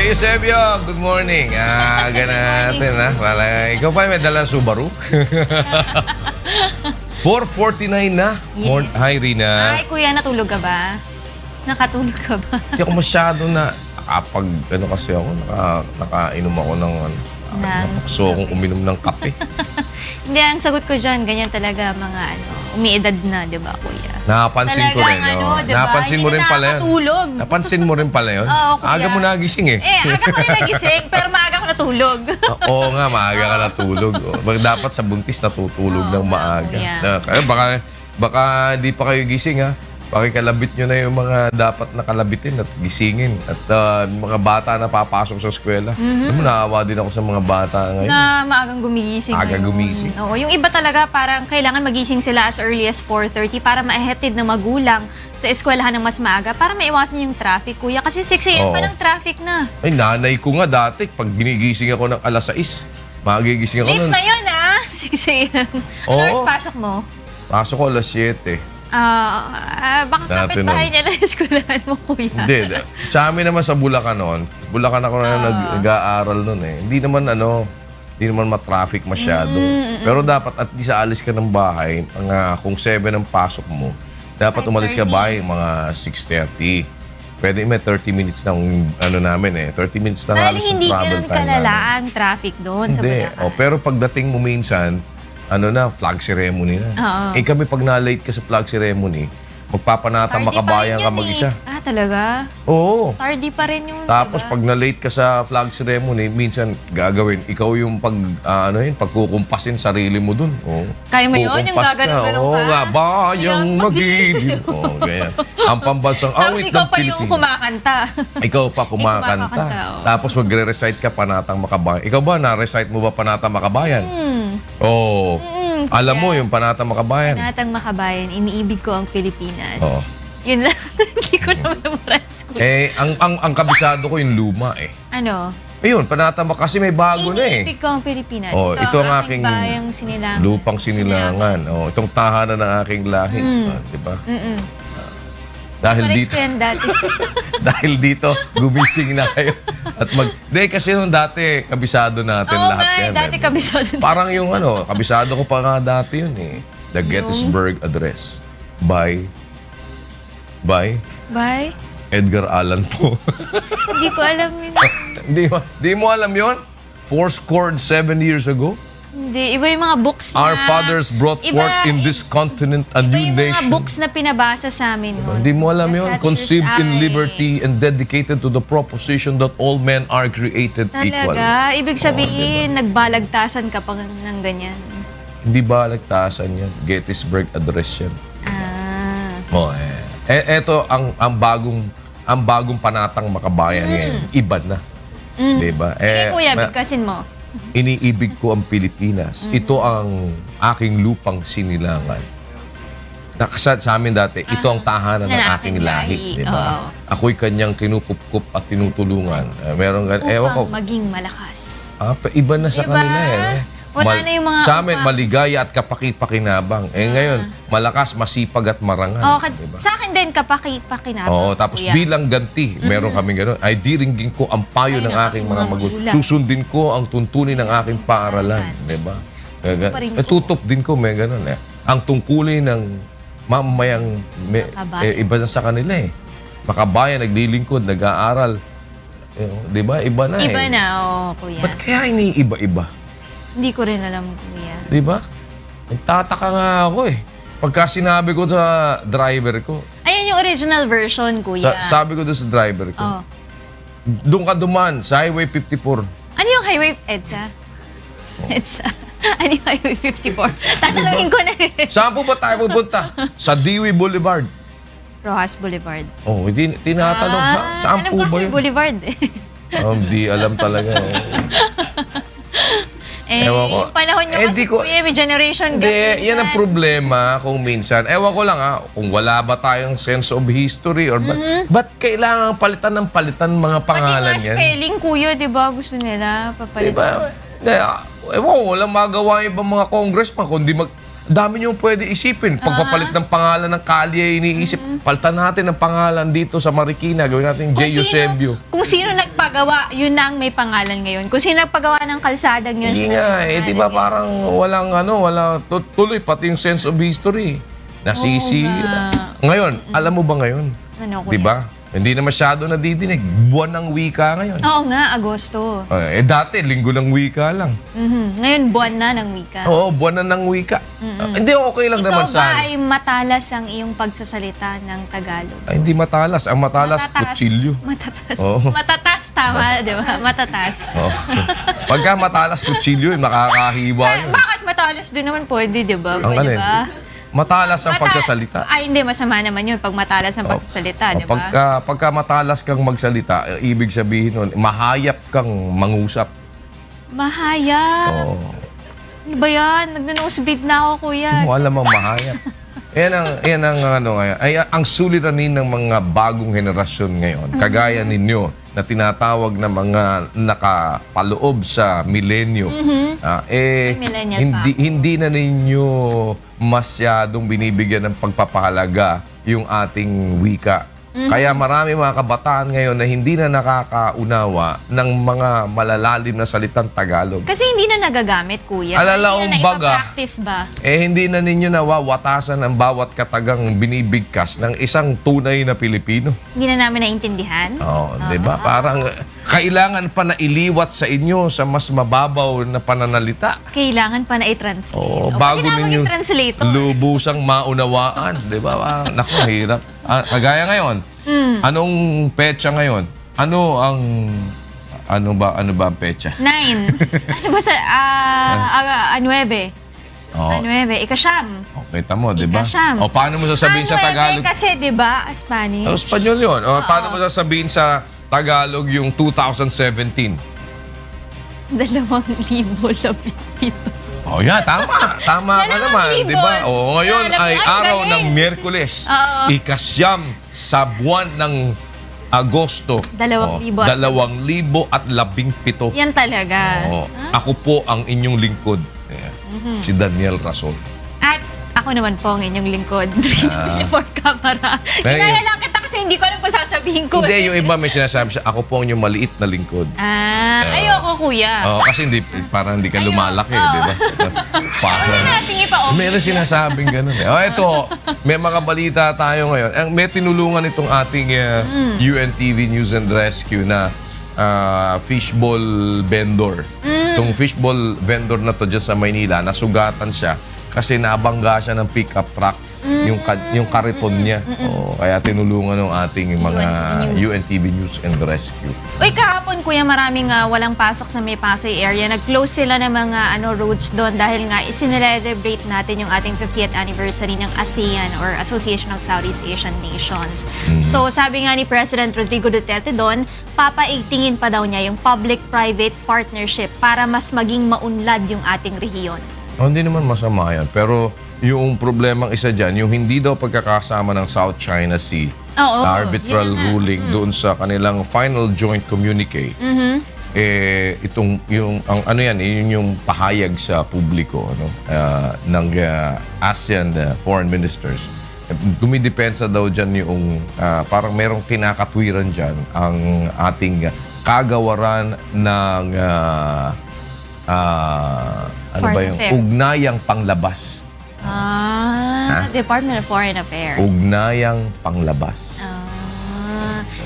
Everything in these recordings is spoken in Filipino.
Hey, Eusebio, good morning. Aga natin, ha? Ikaw pa may dalang Subaru? 4:49 na. Yes. Hi, Rina. Ay, kuya, natulog ka ba? Nakatulog ka ba? Hindi ako masyado na kapag kasi ako, nakainom ako ng so akong uminom ng kape. Hindi, ang sagot ko dyan, ganyan talaga mga umiedad na, di ba, kuya? Napansin ko rin. Diba? Napansin mo rin pala yun. Napansin mo rin pala yun. Aga mo nagising eh. Aga ko rin nagising, pero maaga ko natulog. Oo nga, maaga ka natulog. Dapat sa buntis natutulog ng maaga. Baka di pa kayo gising ha. Pakikalabit nyo na yung mga dapat nakalabitin at gisingin. At mga bata na papasok sa eskwela. Naawa din ako sa mga bata ngayon. Na maagang gumigising. Aga gumising. Oo, yung iba talaga parang kailangan magising sila as early as 4:30 para ma-ehatid ng magulang sa eskwelahan ng mas maaga para maiwasan yung traffic, kuya. Kasi 6 AM pa ng traffic na. Ay, nanay ko nga dati, pag ginigising ako ng alas 6, magigising ako late na yun, 6 AM. Ano oras pasok mo? Pasok ko alas 7. Baka kapit-bahay niya na eskwelahan mo, kuya. Hindi. Sa amin naman sa Bulacan noon, Bulacan ako na nag-aaral noon eh. Hindi naman ma-traffic masyado. Pero dapat at least alis ka ng bahay, kung 7 ang pasok mo, dapat umalis ka bahay mga 6:30. Pwede may 30 minutes ng namin eh. 30 minutes na halos yung travel time namin. Hindi ganun kalala ang traffic doon sa Bulacan. Pero pagdating mo minsan, flag ceremony na. Kami pag na-late ka sa flag ceremony, magpapanatang makabayan ka mag-isa. Talaga? Oo. Tardy pa rin yun. Tapos pag na-late ka sa flag ceremony, minsan gagawin, ikaw yung pagkukumpasin sarili mo dun. Kaya mo yun? Yung gaganon-ganon ka? Oo nga, bayang magiging. Ganyan. Ang pambansang awit ng Pilipinas. Tapos ikaw pa yung kumakanta. Ikaw pa kumakanta. Tapos magre-recite ka Panatang Makabayan. Ikaw ba, na-recite mo ba Panatang Makabayan? Oo. Alam mo yung Panatang Makabayan. Panatang Makabayan, iniibig ko ang Pilipinas. Oo. Yun lang. Hindi ko na memorize ko. Ang kabisado ko yung luma eh. Ano? Ayun, Panatang kasi may bago na eh. Iniibig ko ang Pilipinas. Ito ang aking bayang sinilangan. lupang sinilangan. Itong tahanan ng aking lahi. Diba? Dahil dito, gumising na kayo. Kasi nung dati, kabisado natin lahat yan. Dati kabisado. Parang yung kabisado ko pa nga dati yun eh. The Gettysburg Address by Edgar Allan Poe. Hindi ko alam yun. Di mo alam yun? 7 years ago? Hindi. Iba yung mga books na... Our fathers brought forth in this continent a new nation. Iba yung mga books na pinabasa sa amin. Hindi mo alam yun? Conceived in liberty and dedicated to the proposition that all men are created equal. Talaga? Ibig sabihin, nagbalagtasan ka pa ng ganyan. Hindi balagtasan yan. Gettysburg Address yan. Eto ang bagong Panatang Makabayan ngayon. Iba na. Diba? Sige, kuya, bigkasin mo. Iniibig ko ang Pilipinas. Ito ang aking lupang sinilangan. Nakasad sa amin dati, ito ang tahanan ng aking lahi. Diba? Ako'y kanyang kinupupkup at tinutulungan. Ewan ko. Maging malakas. Iba na sa kanila eh. Wala na yung mga... Sa amin, maligaya at kapaki-pakinabang. Ngayon, malakas, masipag at marangal. Diba? Sa akin din, kapaki-pakinabang. Tapos bilang ganti, meron kami gano'n, ay diringgin ko ang payo ng aking mga magulang. Susundin ko ang tuntunin ng aking paaralan. Diba? Tutop din ko, may gano'n eh. Ang tungkulin ng mamayang, iba na sa kanila eh. Makabayan, naglilingkod, nag-aaral. Diba? Iba na eh. Iba na, kuya. Ba't kaya iniiba-iba? Hindi ko rin alam, kuya. Di ba? Nagtataka nga ako eh. Pagka sinabi ko sa driver ko. Ayan yung original version, kuya. Sabi ko doon sa driver ko. Doon ka duman sa Highway 54. Ano yung Highway, EDSA? EDSA. Ano yung Highway 54? Tatanungin ko na eh. Saan po ba tayo pupunta? Sa Dewey Boulevard. Rojas Boulevard. Tinatanong saan po ba yun? Boulevard eh. Hindi alam talaga eh. Ewan ko. Yung panahon nyo kasi kuya, may generation gap. Yan ang problema kung minsan. Ewan ko lang kung wala ba tayong sense of history or ba't kailangan palitan mga pangalan yan? Pati nga spelling, kuya, di ba? Gusto nila papalitan. Ewan ko, walang magawa yung ibang mga congressman kundi dami niyong pwede isipin. Pagpapalit ng pangalan ng kalye, iniisip, palitan natin ang pangalan dito sa Marikina, gawin natin J. Eusebio. Kung sino nagpagawa, yun na ang may pangalan ngayon. Kung sino nagpagawa ng kalsadang yun. Hindi nga, di ba parang walang tuloy pati yung sense of history. Nasisira. Ngayon, alam mo ba ngayon? Ano, Di ba? Hindi na masyado nadidinig. Buwan ng wika ngayon. Oo nga, Agosto. Dati, linggo ng wika lang. Ngayon, buwan na ng wika. Oo, buwan na ng wika. Hindi, okay lang naman Ikaw sana. ba ay matalas ang iyong pagsasalita ng Tagalog? Ay, hindi matalas. Ang matalas, kutsilyo. Matatas. Oo. Matatas, tama, di ba? Matatas. Oh. Pagka matalas kutsilyo, nakakahiwa yun. Bakit matalas din naman pwede, di ba? Ang Di ba? Matalas ang pagsasalita. Ay, hindi. Masama naman yun pag matalas ang pagsasalita, di ba? Pagka matalas kang magsalita, ibig sabihin nun, mahayap kang mangusap. Mahayap. Oo. Ano ba yan? Nag-nosebleed na ako, kuya. Hindi mo alam ang mahayap. Yan ang ano ngayon. Ay, ang suliranin ng mga bagong henerasyon ngayon, kagaya ninyo, na tinatawag na mga nakapaloob sa milenyo, hindi na ninyo masyadong binibigyan ng pagpapahalaga yung ating wika. Kaya marami mga kabataan ngayon na hindi na nakakaunawa ng mga malalalim na salitang Tagalog. Kasi hindi na nagagamit, kuya. Alalaong hindi na baga, ipapractice ba? hindi na ninyo nawawatasan ang bawat katagang binibigkas ng isang tunay na Pilipino. Hindi na namin naintindihan? Oo, di ba? Parang kailangan pa na iliwat sa inyo sa mas mababaw na pananalita. Kailangan pa na i-translate. Oo, bago ninyo translator. lubusang maunawaan. Di ba? Naku, hirap. Kagaya ngayon, anong petsa ngayon? Ano ba ang petsa? 9. Ano ba sa 9? 9, ikasyam. Okay, tamo, di ba? Ikasyam. O paano mo sasabihin sa Tagalog? Kasi, di ba, Spanish? Espanyol yun. O paano mo sasabihin sa Tagalog yung 2017? 2,017. Oh, yeah, tama. Tama ka naman, di ba? O, ngayon ay araw ng Miyerkules. Ikasyam sa buwan ng Agosto. 2,000. 2017. Yan talaga. Ako po ang inyong lingkod. Si Daniel Rasol. At ako naman po ang inyong lingkod. For camera. Kinaya lang kita kasi hindi ko alam kung sasabihin ko. Hindi, yung iba may sinasabi siya, ako po ang inyong maliit na lingkod. Ayoko, kuya. Kasi parang hindi ka lumalaki, di ba? Ano natin ipa-office? Meron sinasabing gano'n. Ito, may mga balita tayo ngayon. May tinulungan itong ating UNTV News and Rescue na fishball vendor. Itong fishball vendor na to dyan sa Maynila, nasugatan siya kasi nabangga siya ng pickup truck. Yung kariton niya. Kaya tinulungan ng ating mga UNTV News and Rescue. Uy, kahapon, kuya, maraming walang pasok sa May Pasay area. Nag-close sila ng mga roads doon dahil nga isinelebrate natin yung ating 50th anniversary ng ASEAN or Association of Southeast Asian Nations. So, sabi nga ni President Rodrigo Duterte doon, papaigtingin pa daw niya yung public-private partnership para mas maging maunlad yung ating rehiyon. Hindi naman masama yan. Pero yung problemang isa dyan, yung hindi daw pagkakasama ng South China Sea, arbitral ruling doon sa kanilang final joint communique, yun yung pahayag sa publiko ng ASEAN foreign ministers. Dumidepensa daw dyan yung parang merong kinakatwiran dyan ang ating kagawaran ng ugnayang panglabas. Department of Foreign Affairs. Ugnayang panglabas.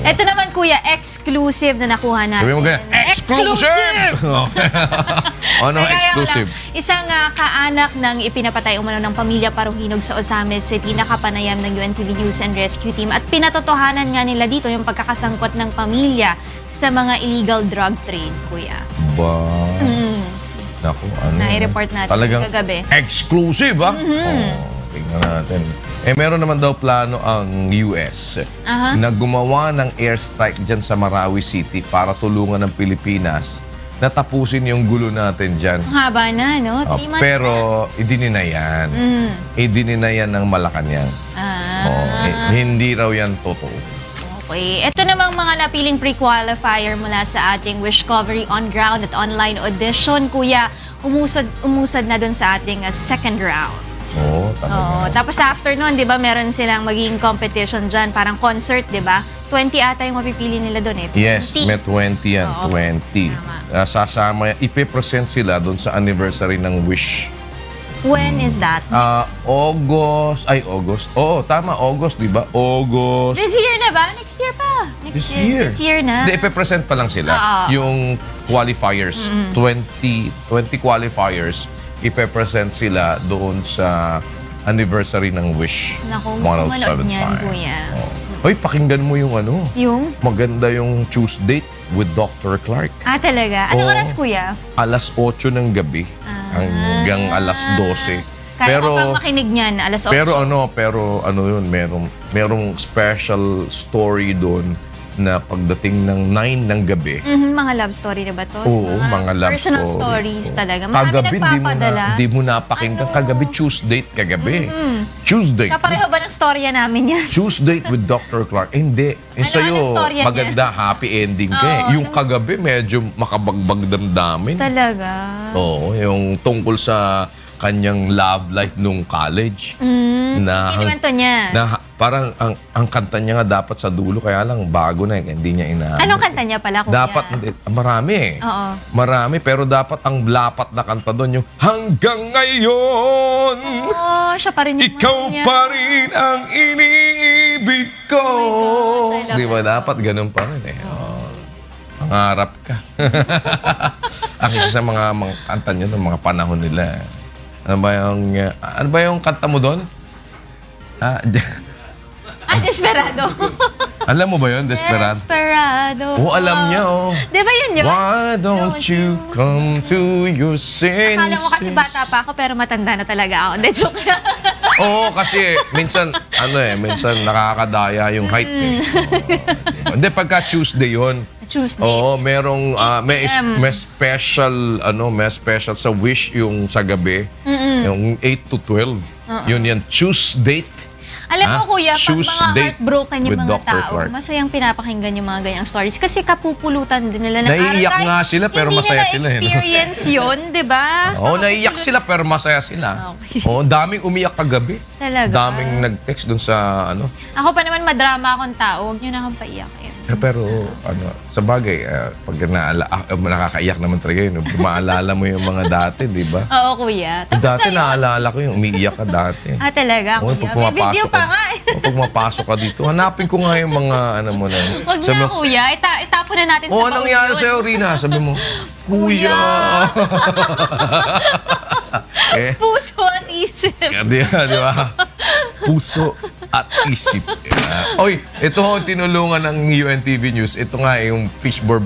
Ito naman, kuya, exclusive na nakuha natin. Sabi mo ganyan, exclusive! Ano exclusive? Isang kaanak ng ipinapatay umano ng pamilya Paruhinog sa Osamis City, nakapanayam ng UNTV News and Rescue Team at pinatotohanan nga nila dito yung pagkakasangkot ng pamilya sa mga illegal drug trade, kuya. Ba? Naku, nai-report natin talagang kagabi. Exclusive, ha? Tingnan natin. Meron naman daw plano ang US na gumawa ng airstrike dyan sa Marawi City para tulungan ng Pilipinas na tapusin yung gulo natin dyan. Haba na, no? 3 months pero idininayan. Idininayan ng Malacanang. Hindi raw yan totoo. Okay. Ito namang mga napiling pre-qualifier mula sa ating Wishcovery on-ground at online audition, kuya, umusad na dun sa ating second round. Oo, talaga. Oo. Tapos sa afternoon, di ba, meron silang magiging competition dyan, parang concert, di ba? 20 ata yung mapipili nila doon eh. 20. Yes, may 20 yan. Oo. 20. Tama. Sasama yan. Ipipresent sila doon sa anniversary ng Wish. When is that? August. Oo, tama. August, di ba? August. This year na ba? Next year pa. This year. This year na. Hindi, ipipresent pa lang sila. Yung qualifiers. 20 qualifiers. Ipipresent sila doon sa anniversary ng Wish. Naku, gusto ko manood niyan, kuya. Hoy, pakinggan mo yung ano. Yung? Maganda yung Tuesday with Dr. Clark. Talaga? Anong oras, kuya? Alas 8 ng gabi hanggang alas 12. Kaya ko pang makinig niyan, alas 8. Pero ano yun, merong special story doon na pagdating ng 9 ng gabi. Mga love story na ba to? Oo, mga love personal story. stories talaga. Marami Kagabi, nagpapadala. di mo napakinggan. Kagabi, Tuesday kagabi. Tuesday. Kapareho ba ng storya namin yan? Tuesday with Dr. Clark. Hindi. Yung sa'yo, storya maganda, happy ending ka eh. Yung kagabi, medyo makabagbag damdamin. Talaga? Oo, yung tungkol sa kanyang love life nung college. Kiniwento niya. Parang ang kanta niya nga dapat sa dulo, kaya lang bago na eh, hindi niya inaano. Anong kanta niya pala, kuya? Dapat, marami eh. Oo. Marami, pero dapat ang lapat na kanta doon yung hanggang ngayon, siya pa rin yung ikaw pa rin ang iniibig ko. Oh my gosh, I love Di ba? that Dapat ganun pa rin eh. Pangarap ka. Ang isa sa mga kanta niya noong mga panahon nila. Ano ba yung kanta mo doon? Desperado. Alam mo ba yun, Desperado? Desperado. Alam niya, Di ba yun, di ba? Why don't you come to your senses? Akala mo kasi bata pa ako, pero matanda na talaga ako. Hindi, joke lang. Oo, kasi minsan nakakadaya yung height eh. Hindi, pagka Tuesday yun. Tuesday. Oo, merong may special sa Wish yung sa gabi. Yung 8 to 12. Yun yan, Tuesday. Alam mo, kuya, pag mga heartbroken yung mga tao, Clark. masayang pinapakinggan yung mga ganyang stories. Kasi kapupulutan din nila ng naiiyak nga sila, pero masaya sila. Hindi nila experience yun, di ba? Oo, naiiyak sila, pero masaya sila. Okay. Oo, daming umiyak kagabi. Talaga? Daming nag-text dun sa ano. Ako pa naman, madrama akong tao. Huwag nyo na akong paiyakin. Pero sa bagay, pag nakakaiyak naman talaga yun, maalala mo yung mga dati, di ba? Oo, kuya. Tapos Dati naalala ko yung umiiyak ka dati. Talaga, Oo, kuya. May video pa nga eh. Pag mapasok ka dito, hanapin ko nga yung mga ano mo na. Huwag na, kuya. Itapon na natin sa baon yun. Anong nangyari sa'yo, Rina? Sabi mo, Kuya! Puso at isip. Di ba? Puso at isip. Oy, ito ho, tinulungan ng UNTV News. Ito nga yung fishball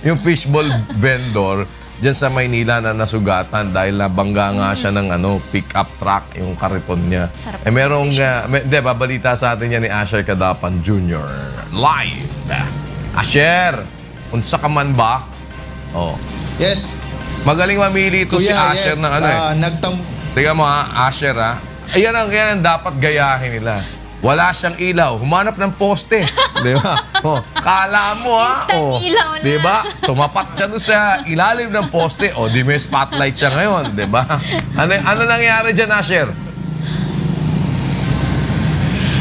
yung fishball vendor dyan sa Maynila na nasugatan dahil nabangga nga siya ng pick-up truck, yung kariton niya. Sarap Merong, babalita sa atin yan ni Asher Cadapan Jr. Live! Asher, unsa ka man ba? Yes. Magaling mamili ito si Asher ng Tingnan mo Asher Ayan ang dapat gayahin nila. Wala siyang ilaw. Humanap ng poste. Di ba? Kala mo Instant ilaw na. Di ba? Tumapat siya doon sa ilalim ng poste. Di may spotlight siya ngayon. Di ba? Ano nangyari dyan, Asher?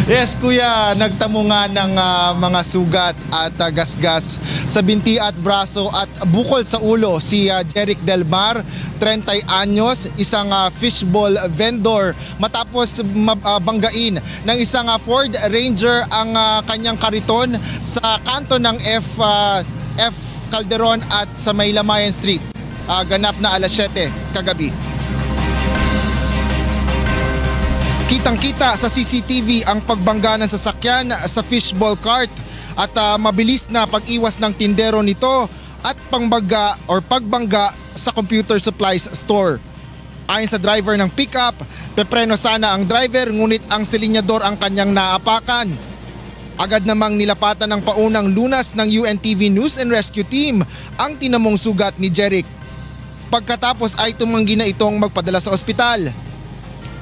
Yes, kuya, nagtamo nga ng mga sugat at gasgas sa binti at braso at bukol sa ulo si Jeric Del Mar, 30 anyos, isang fishball vendor matapos banggain ng isang Ford Ranger ang kanyang kariton sa kanto ng F Calderon at sa May Lamayan Street. Ganap na alas 7 kagabi. Kitang-kita sa CCTV ang pagbangga ng sasakyan sa fishball cart at mabilis na pag-iwas ng tindero nito at pagbangga sa computer supplies store. Ayon sa driver ng pickup, pepreno sana ang driver ngunit ang silinyador ang kanyang naapakan. Agad namang nilapatan ng paunang lunas ng UNTV News and Rescue Team ang tinamong sugat ni Jeric. Pagkatapos ay tumanggi na itong magpadala sa ospital.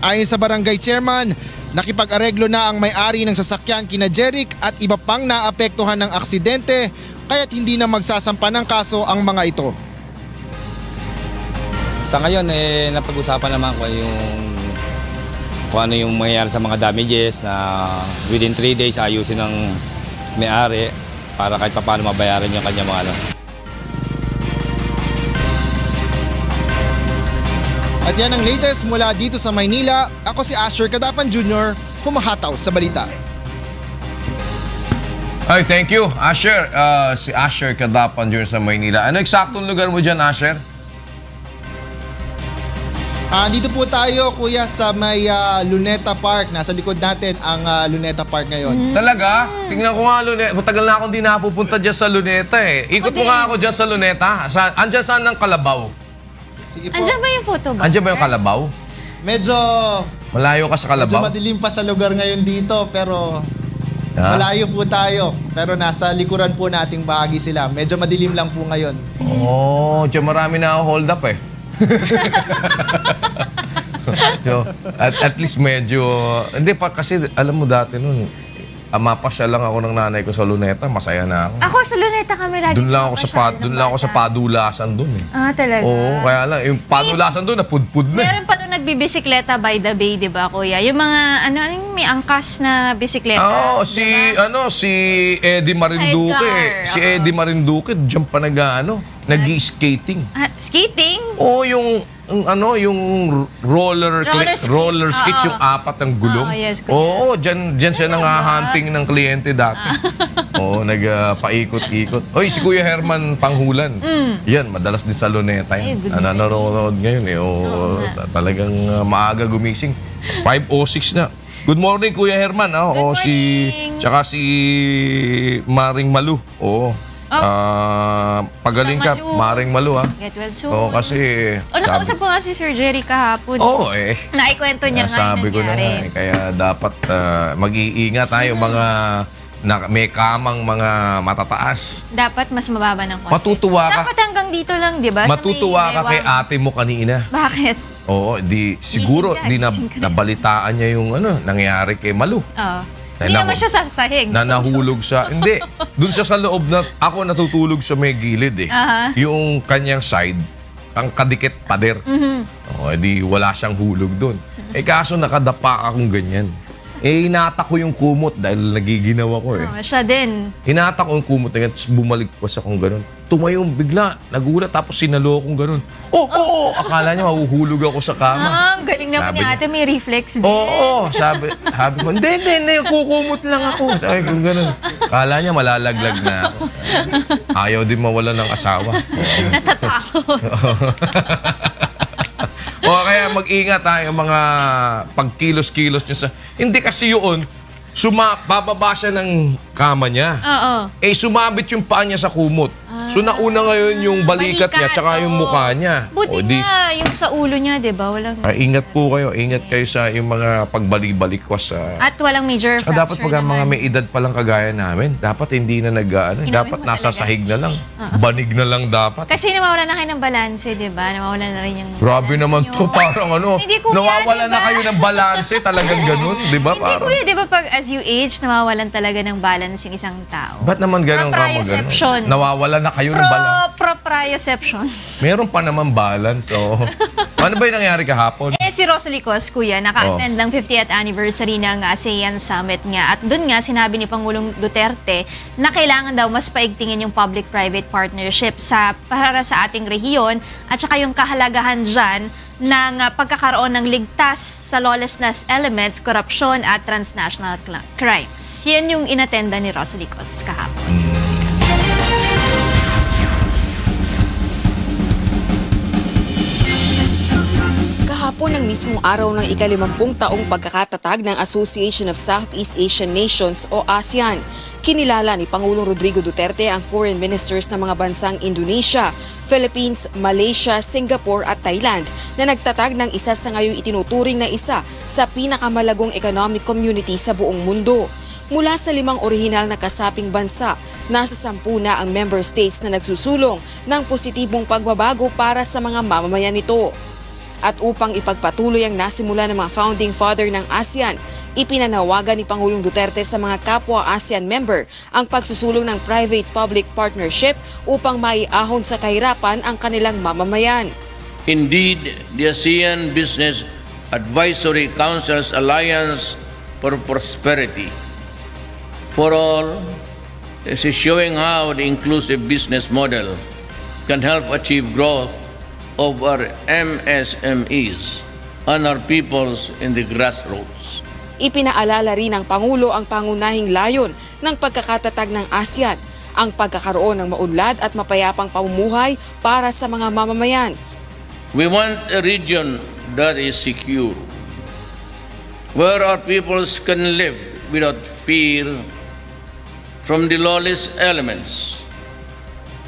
Ayon sa barangay chairman, nakipag-areglo na ang may-ari ng sasakyan kina Jeric at iba pang naapektuhan ng aksidente kaya't hindi na magsasampa ng kaso ang mga ito. Sa ngayon, napag-usapan naman ko kung ano yung mangyayari sa mga damages na within 3 days ayusin ng may-ari para kahit paano mabayaran yung kanya mga ano. At yan ang latest mula dito sa Maynila. Ako si Asher Cadapan Jr., humahataw sa balita. Ay, thank you, Asher. Si Asher Cadapan Jr. sa Maynila. Ano eksaktong lugar mo dyan, Asher? Dito po tayo, kuya, sa may Luneta Park. Nasa likod natin ang Luneta Park ngayon. Talaga? Tingnan ko nga Luneta. Matagal na akong di napupunta dyan sa Luneta eh. Ikot mo nga ako dyan sa Luneta. Andyan saan ng Kalabaw? Sige po. Andiyan ba yung photo ba? Andyan ba yung Kalabaw? Medyo Malayo ka sa Kalabaw? Medyo madilim pa sa lugar ngayon dito, pero malayo po tayo. Pero nasa likuran po nating bahagi sila. Medyo madilim lang po ngayon. Oo, dyan marami na ako hold up eh. So, at least medyo, hindi pa kasi alam mo dati nun, mapasya lang ako ng nanay ko sa Luneta, masaya na ako. Ako sa Luneta kami lagi. Doon lang ako sa padulasan doon eh. Talaga? Oo, kaya lang, yung padulasan doon, napudpud na eh. Meron pa doon nagbibisikleta by the bay, di ba, kuya? Yung mga, yung may angkas na bisikleta. Oo, si Eddie Marinduque. Sidecar, Si Eddie Marinduque, diyan pa nag-skating. Skating? Oo, yung roller skates, yung apat ng gulong. Yes, kuya. Oo, dyan siya nang-hunting ng kliyente dati. Oo, nagpaikot-ikot. Oy, si Kuya Herman Panghulan. Yan, madalas din sa Luneta yan. Nanonood ngayon eh. Oo, talagang maaga gumising. 5:06 na. Good morning, Kuya Herman. Good morning. Tsaka si Maring Malu. Oo. Pagaling ka, Maring Malu ha. Get well soon. Oo, kasi... nakausap ko nga si Sir Jerry kahapon. Oo eh. Naikwento niya nga Sabi ko na nga eh. Kaya dapat mag-iingat tayo mga may kamang mga matataas. Dapat mas mababa ng konti. Matutuwa ka. Dapat hanggang dito lang, di ba? Matutuwa ka kay ate mo kanina. Bakit? Oo, siguro nabalitaan niya yung nangyari kay Malu. Oo. Hindi naman siya sasahig. Nahulog siya. Hindi. Doon siya sa loob ako natutulog sa may gilid eh. Yung kanyang side, ang kadikit pader. Oo, di wala siyang hulog doon. Kaso nakadapa akong ganyan. Hinatak ko yung kumot dahil nagiginawa ko eh. Siya din. Hinatak ko yung kumot na ganyan, tapos bumalik pa sa kung ganun. Tumayong bigla, nagulat, tapos sinalo kong ganun. Oo! Akala niya mahuhulog ako sa kama. Ang galing naman ni ate, may reflex din. Oo! Sabi ko, hindi, kukumot lang ako. Sabi ko ganun. Akala niya malalaglag na ako. Ayaw din mawala ng asawa. Natatakot. O kaya mag-ingat tayo mga pagkilos-kilos nyo sa... Hindi kasi yun, bababa siya ng kama niya. Oo. Sumabit yung paa niya sa kumot. So nauna ngayon yung balikat niya tsaka yung mukha niya. Buti nga, yung sa ulo niya, di ba? Ingat po kayo. Ingat kayo sa yung mga pagbalik-balikwas. At walang major fracture dapat pag mga may edad palang kagaya namin, dapat hindi na dapat nasa sahig na lang. Banig na lang dapat. Kasi nawawala na kayo ng balanse, di ba? Nawawala na rin yung grabe naman to, parang nawawala diba? Na kayo ng balanse, talagang ganun, di ba? Hindi kuya, di ba pag as you age, nawawalan talaga ng balance yung isang tao. Ba't naman ganun ka mo ganun? Nawawala na kayo ng balance. Proprioception. Meron pa naman balance. Ano ba yung nangyari kahapon? Si Rosalie Cos, kuya, naka-attend ng 50th anniversary ng ASEAN Summit nga. At doon nga, sinabi ni Pangulong Duterte na kailangan daw mas paigtingin yung public-private partnership para sa ating rehiyon at saka yung kahalagahan dyan ng pagkakaroon ng ligtas sa lawlessness elements, korupsyon at transnational crimes. Yan yung inatenda ni Rosalie Cos kahapon. Kahapon ng mismong araw ng ika-50 taong pagkakatatag ng Association of Southeast Asian Nations o ASEAN, kinilala ni Pangulong Rodrigo Duterte ang foreign ministers ng mga bansang Indonesia, Philippines, Malaysia, Singapore at Thailand na nagtatag ng isa sa ngayong itinuturing na isa sa pinakamalagong economic community sa buong mundo. Mula sa 5 orihinal na kasaping bansa, nasa 10 na ang member states na nagsusulong ng positibong pagbabago para sa mga mamamayan nito. At upang ipagpatuloy ang nasimula ng mga founding father ng ASEAN, ipinanawagan ni Pangulong Duterte sa mga kapwa ASEAN member ang pagsusulong ng private-public partnership upang maiahon sa kahirapan ang kanilang mamamayan. Indeed, the ASEAN Business Advisory Council's Alliance for Prosperity for All is showing how the inclusive business model can help achieve growth of our MSMEs and our peoples in the grassroots. Ipinaalala rin ng Pangulo ang pangunahing layon ng pagkakatatag ng ASEAN, ang pagkakaroon ng maunlad at mapayapang pamumuhay para sa mga mamamayan. We want a region that is secure, where our peoples can live without fear from the lawless elements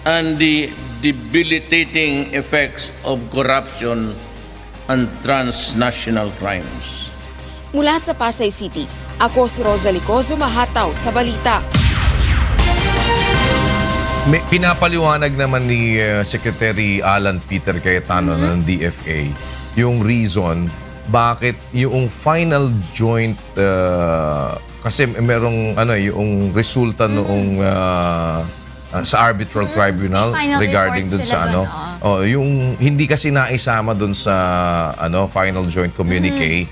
and the debilitating effects of corruption and transnational crimes. Mula sa Pasay City, ako si Rosa Licozo, mahataw sa balita. Pinapaliwanag naman ni Secretary Alan Peter Cayetano ng DFA yung reason bakit yung final joint kasi merong yung resulta noong sa arbitral tribunal regarding dun sa yung hindi kasi naisama dun sa final joint communique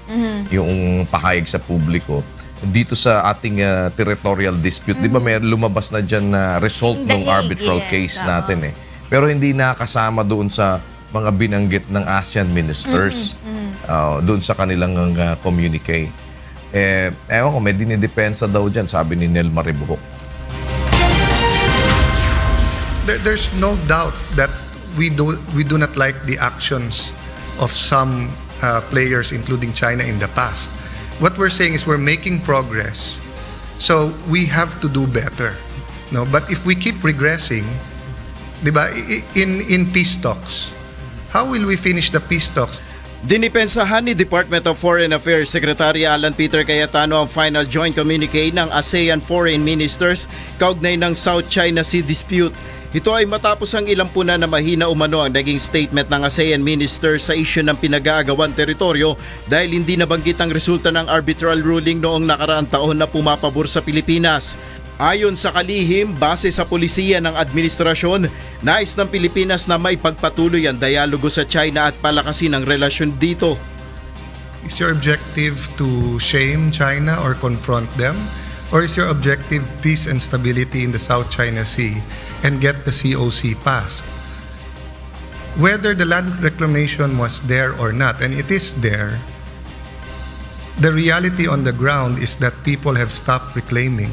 yung pahayag sa publiko dito sa ating territorial dispute. Di ba may lumabas na dyan na result ng arbitral case natin pero hindi nakasama doon sa mga binanggit ng ASEAN ministers doon sa kanilang communique. Ewan ko, may dinidepensa daw dyan, sabi ni Nel Maribuhok. There's no doubt that we do not like the actions of some players, including China, in the past. What we're saying is we're making progress, so we have to do better. No, but if we keep regressing, diba, in peace talks, how will we finish the peace talks? Dinipensahan ni Department of Foreign Affairs Secretary Alan Peter Cayetano ang final joint communique ng ASEAN Foreign Ministers kaugnay ng South China Sea dispute. Ito ay matapos ang ilang puna na mahina umano ang naging statement ng ASEAN Ministers sa isyu ng pinag-aagawang teritoryo dahil hindi nabanggit ang resulta ng arbitral ruling noong nakaraang taon na pumapabor sa Pilipinas. Ayon sa kalihim, base sa polisiya ng administrasyon, nais ng Pilipinas na maipagpatuloy ang dialogo sa China at palakasin ang relasyon dito. Is your objective to shame China or confront them? Or is your objective peace and stability in the South China Sea and get the COC passed? Whether the land reclamation was there or not, and it is there, the reality on the ground is that people have stopped reclaiming.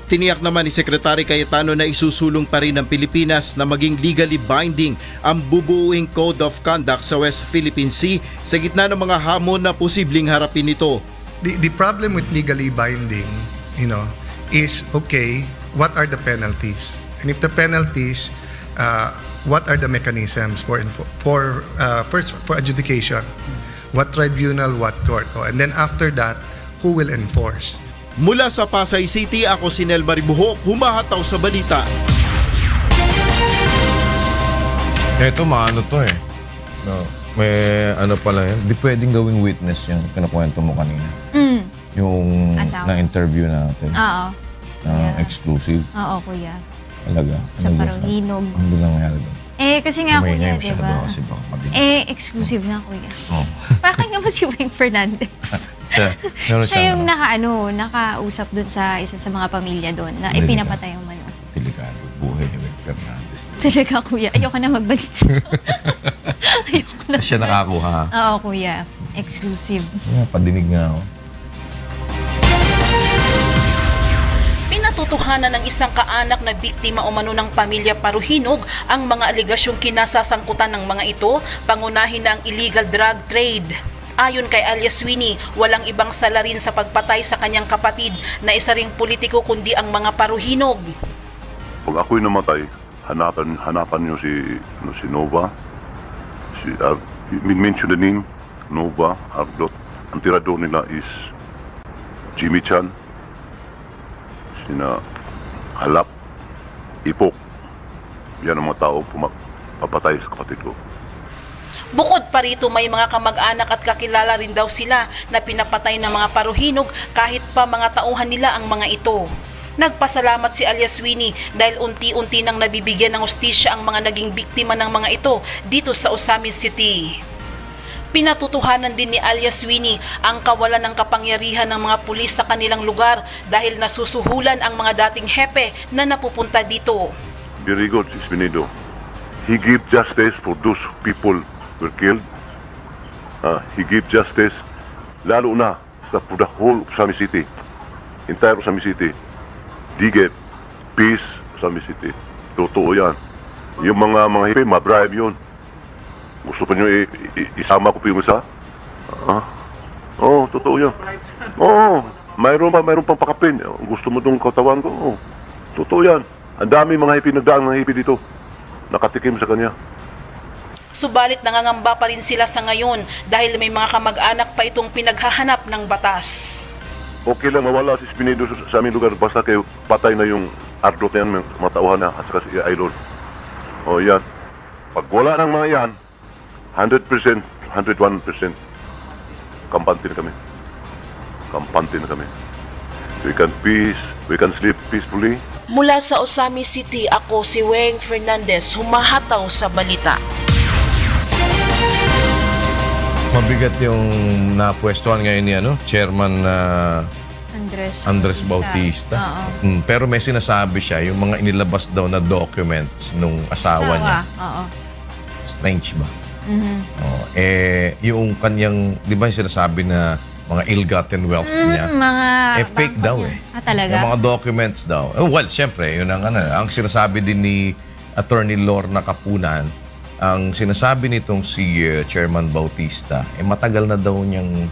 Tiniyak naman ni Secretary Cayetano na isusulong pa rin ng Pilipinas na maging legally binding ang bubuuing Code of Conduct sa West Philippine Sea sa gitna ng mga hamon na posibleng harapin nito. The problem with legally binding, is okay, what are the penalties? And if the penalties, what are the mechanisms for adjudication? What tribunal, what court? And then after that, who will enforce? Mula sa Pasay City, ako si Nel Maribuhok, humahataw sa balita. Ito, maano to No, may pala yan. Di pwedeng gawing witness yan. Kinakwento mo kanina. Yung na-interview natin. Oo. Exclusive. Oo, kuya. Talaga. Sa Parahinog. Ano lang nangyari doon? Kasi nga kuya, diba? Exclusive nga kuya. Bakit nga ba si Wing Fernandez? Siya yung nakausap dun sa isa sa mga pamilya doon na ipinapatay yung manok. Delikado. Buhay ni Wing Fernandez. Talaga kuya. Ayoko na magbalik. Ayoko na. Siya nakakuha. Oo kuya. Exclusive. Padinig nga ako. Pinatutuhanan ng isang kaanak na biktima umano ng pamilya Paruhinog ang mga aligasyong kinasasangkutan ng mga ito, pangunahin ng illegal drug trade. Ayon kay alias Winnie, walang ibang salarin sa pagpatay sa kanyang kapatid na isa ring politiko kundi ang mga Paruhinog. Pag ako'y namatay, hanapan niyo si Nova. Mention the name, Nova, Ardot. Ang tirador nila is Jimmy Chan, sina Halap, Ipok. Yan ang mga tao papatay sa kapatid ko. Bukod pa rito, may mga kamag-anak at kakilala rin daw sila na pinapatay ng mga Paruhinog kahit pa mga tauhan nila ang mga ito. Nagpasalamat si alias Winnie dahil unti-unti nang nabibigyan ng hustisya ang mga naging biktima ng mga ito dito sa Osamis City. Pinatutuhanan din ni alias Winnie ang kawalan ng kapangyarihan ng mga pulis sa kanilang lugar dahil nasusuhulan ang mga dating hepe na napupunta dito. Very good, Espinido. He give justice for those people who were killed. He give justice lalo na for the whole Osamis City. Entire Osamis City. They get peace Osamis City. Totoo yan. Yung mga hippie, ma-bribe yun. Gusto pa nyo isama ko pa yung isa? Oo, totoo yan. Oo, mayroon pang pakapin. Gusto mo itong katawan ko? Oo, totoo yan. Ang dami mga hippie, nagdaang mga hippie dito. Nakatikim sa kanya. Subalit nangangamba pa rin sila sa ngayon dahil may mga kamag-anak pa itong pinaghahanap ng batas. Okay lang mawala si Espinido sa aming lugar basta kayo patay na yung ardot na yan, mga tauhan na at saka si Idol. O yan. Pag wala ng mga yan, 100%, 101% kampante na kami. Kampante na kami. We can sleep peacefully. Mula sa Osamis City, ako si Weng Fernandez, humahataw sa balita. Mabigat yung napwestuhan ngayon ni Chairman Andres Bautista. Pero may sinasabi siya, yung mga inilabas daw na documents nung asawa niya. Strange ba? Yung kanyang, di ba yung sinasabi na mga ill-gotten wealth niya? Fake daw talaga? Yung mga documents daw. Well, syempre, yun ang sinasabi din ni Attorney Lorna Kapunan. Ang sinasabi nitong si Chairman Bautista, matagal na daw niyang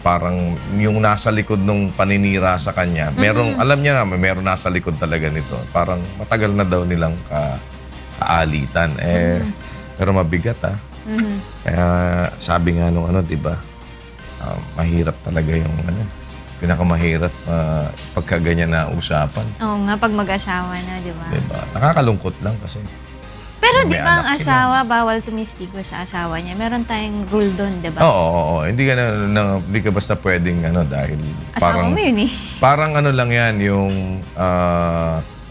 parang yung nasa likod ng paninira sa kanya. Merong, alam niya na, meron nasa likod talaga nito. Parang matagal na daw nilang kaalitan. Pero mabigat Kaya sabi nga nung diba, mahirap talaga yung pinakamahirap pagka ganyan na usapan. Oo nga, pag mag-asawa na, diba? Diba? Nakakalungkot lang kasi. Pero di ba ang asawa, bawal tumistigo sa asawa niya? Meron tayong rule doon, di ba? Oo. Hindi ka basta pwedeng dahil asawa parang, mo yun parang lang yan, yung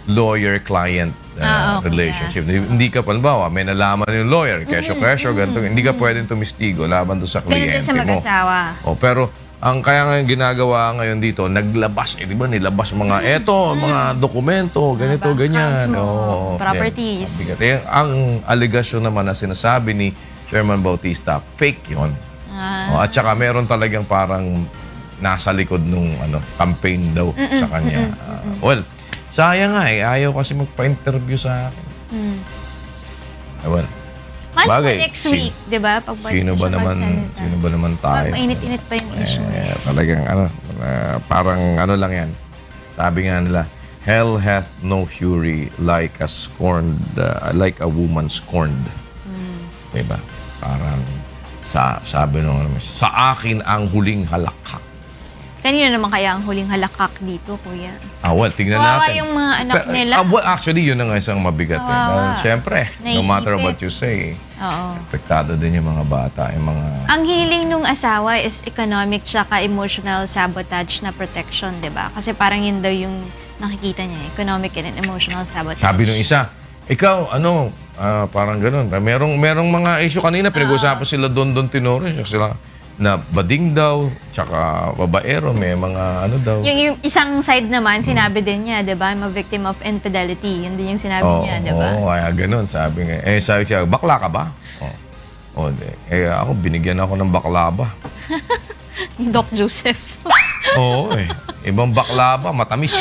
lawyer-client relationship. Yeah. Hindi ka, palbawa, may nalaman yung lawyer, kesyo, ganito. Hindi ka pwedeng tumistigo laban doon sa kliyente mo. Ganito sa mag-asawa. Pero ang kaya ngayon ginagawa ngayon dito, naglabas, di ba, nilabas mga mga dokumento, ganito, ganyan. Properties. Ang aligasyon naman na sinasabi ni Chairman Bautista, fake yun. At saka meron talagang parang nasa likod nung campaign daw sa kanya. Well, sayang nga ayaw kasi magpa-interview sa akin. Well, bagay, next week, di ba? Sino ba naman tayo? Mainit-init pa yung issue. Talagang parang lang yan. Sabi nga nila, hell hath no fury like a woman scorned. Diba? Parang sabi nung sa akin ang huling halakhak. Kanina naman kaya ang huling halakak dito, kuya? Well, tignan natin. Yung mga anak nila. Well, actually, yun ang isang mabigat. Siyempre, no matter what you say, apektado din yung mga bata. Ang hiling nung asawa is economic tsaka emotional sabotage na protection, di ba? Kasi parang yun daw yung nakikita niya, economic and emotional sabotage. Sabi nung isa, ikaw, parang ganun. Merong mga issue kanina, pinag-usapan sila Don Tinoro, sila na bading daw, tsaka babaero, may mga daw. Yung isang side naman, sinabi din niya, di ba? I'm a victim of infidelity. Yun din yung sinabi niya, di ba? Kaya ganun, sabi nga. Sabi siya, bakla ka ba? Ako, binigyan ako ng baklaba. Doc Joseph. Ibang baklaba, matamis.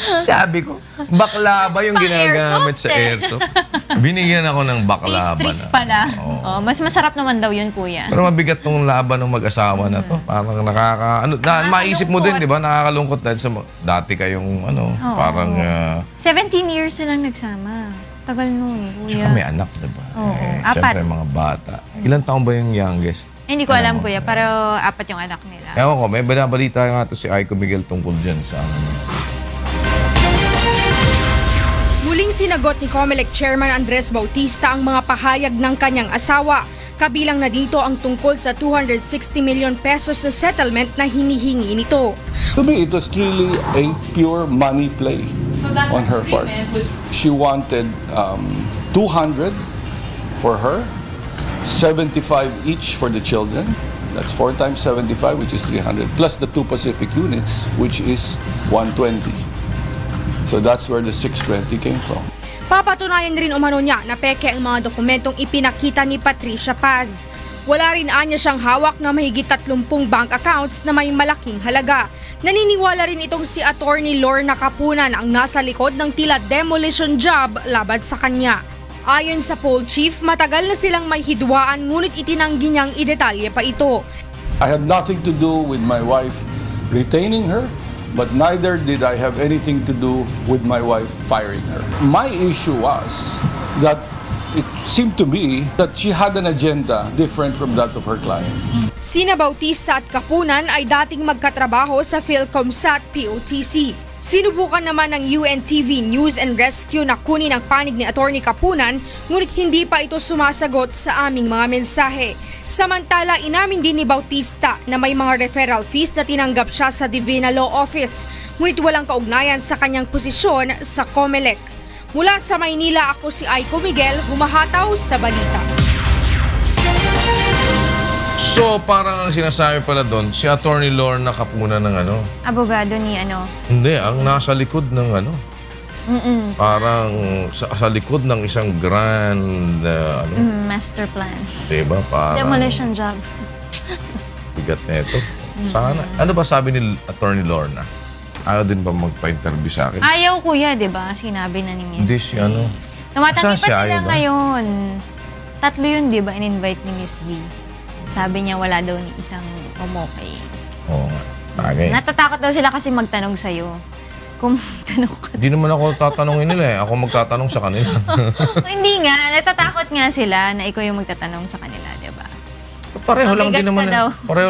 Sabi ko, baklaba yung ginagamit sa airsoft. Binigyan ako ng baklaba. Pastries pala. Mas masarap naman daw yun, kuya. Pero mabigat tong laban ng mag-asawa na to. Parang maisip mo din, di ba? Nakakalungkot dahil sa dati kayong parang 17 years silang nagsama. Tagal nun, kuya. Tsaka may anak, di ba? Siyempre mga bata. Ilan taon ba yung youngest? Hindi ko alam, kuya, pero 4 yung anak nila. Ewan ko, may binabalita nga ito si Aiko Miguel tungkol dyan sa Muling sinagot ni COMELEC Chairman Andres Bautista ang mga pahayag ng kanyang asawa Kabilang na dito ang tungkol sa 260 million pesos na settlement na hinihingi nito. To me, it was really a pure money play on her part. She wanted 200 for her, 75 each for the children. That's 4 times 75, which is 300, plus the 2 Pacific units, which is 120. So that's where the 620 came from. Papatunayan rin umano niya na peke ang mga dokumentong ipinakita ni Patricia Paz. Wala rin anya siyang hawak na mahigit 30 bank accounts na may malaking halaga. Naniniwala rin itong si Attorney Lorna Kapunan ang nasa likod ng tila demolition job laban sa kanya. Ayon sa poll chief, matagal na silang may hidwaan ngunit itinanggi niyang idetalye pa ito. I had nothing to do with my wife retaining her, but neither did I have anything to do with my wife firing her. My issue was that it seemed to me that she had an agenda different from that of her client. Sina Bautista at Kapunan ay dating magkatrabaho sa PhilComSat POTC. Sinubukan naman ng UNTV News and Rescue na kunin ang panig ni Attorney Kapunan, ngunit hindi pa ito sumasagot sa aming mga mensahe. Samantala, inamin din ni Bautista na may mga referral fees na tinanggap siya sa Divina Law Office, ngunit walang kaugnayan sa kanyang posisyon sa COMELEC. Mula sa Maynila, ako si Aiko Miguel, humahataw sa balita. So, parang ang sinasabi pala doon, si Attorney Lorna Kapunan ng ano? Abogado ni ano? Hindi, ang nasa likod ng ano? Parang sa likod ng isang grand master plans. Diba? Parang demolition job. bigat na ito. Sana. Ano ba sabi ni Attorney Lorna? Ayaw din ba magpa-interview sa akin? Ayaw, kuya, diba? Sinabi na ni Miss Hindi si ano. Tumatangi pa sila ba? ngayon. 3 yun, diba? In-invite ni Miss D. Sabi niya wala daw ni isang umokay. Oo nga. Tagay. Natatakot daw sila kasi magtanong sa'yo. Kung tanong ka. Hindi naman ako tatanungin nila eh. Ako magtatanong sa kanila. Hindi nga. Natatakot nga sila na ikaw yung magtatanong sa kanila, diba? Pareho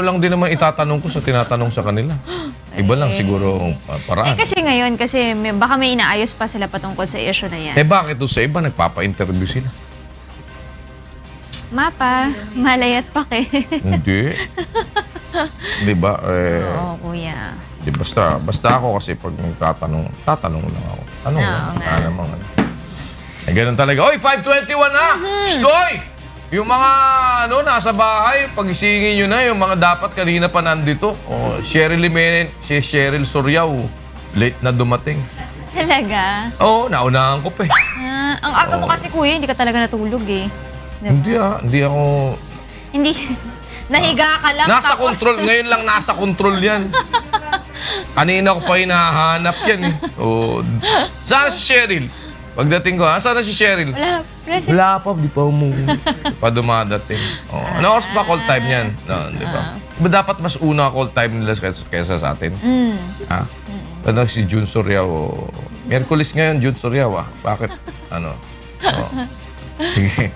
lang din naman itatanong ko sa tinatanong sa kanila. Iba lang siguro paraan. Kasi ngayon, baka may inaayos pa sila patungkol sa issue na yan. Bakit doon sa iba nagpapa-interview sila? Mapa, malayat pa ke. Hindi. Di ba? Oo, kuya. Di basta ako kasi pag tatanong lang ako. Ano naman? Ganun talaga. Oy, 5:21 na! Stoy! Yung mga nasa bahay, pagisingin nyo na, yung mga dapat kanina pa nandito. Si Cheryl Soriao, late na dumating. Talaga? Oo, naunahan ko pa eh. Ang aga mo kasi, kuya, hindi ka talaga natulog eh. Diba? Hindi ako... Hindi. Nahiga ka lang. Nasa control. Ngayon lang nasa control yan. Kanina ko pa hinahanap yan eh. Saan si Cheryl? Pagdating ko, saan na si Cheryl? Wala pa. Di pa pa dumadating. Ano oras pa call time yan? Di ba? Dapat mas una call time nila kaysa sa atin? Ha? Ano si Jun Soriao? Miyerkules ngayon, Jun Soriao. Bakit? Sige.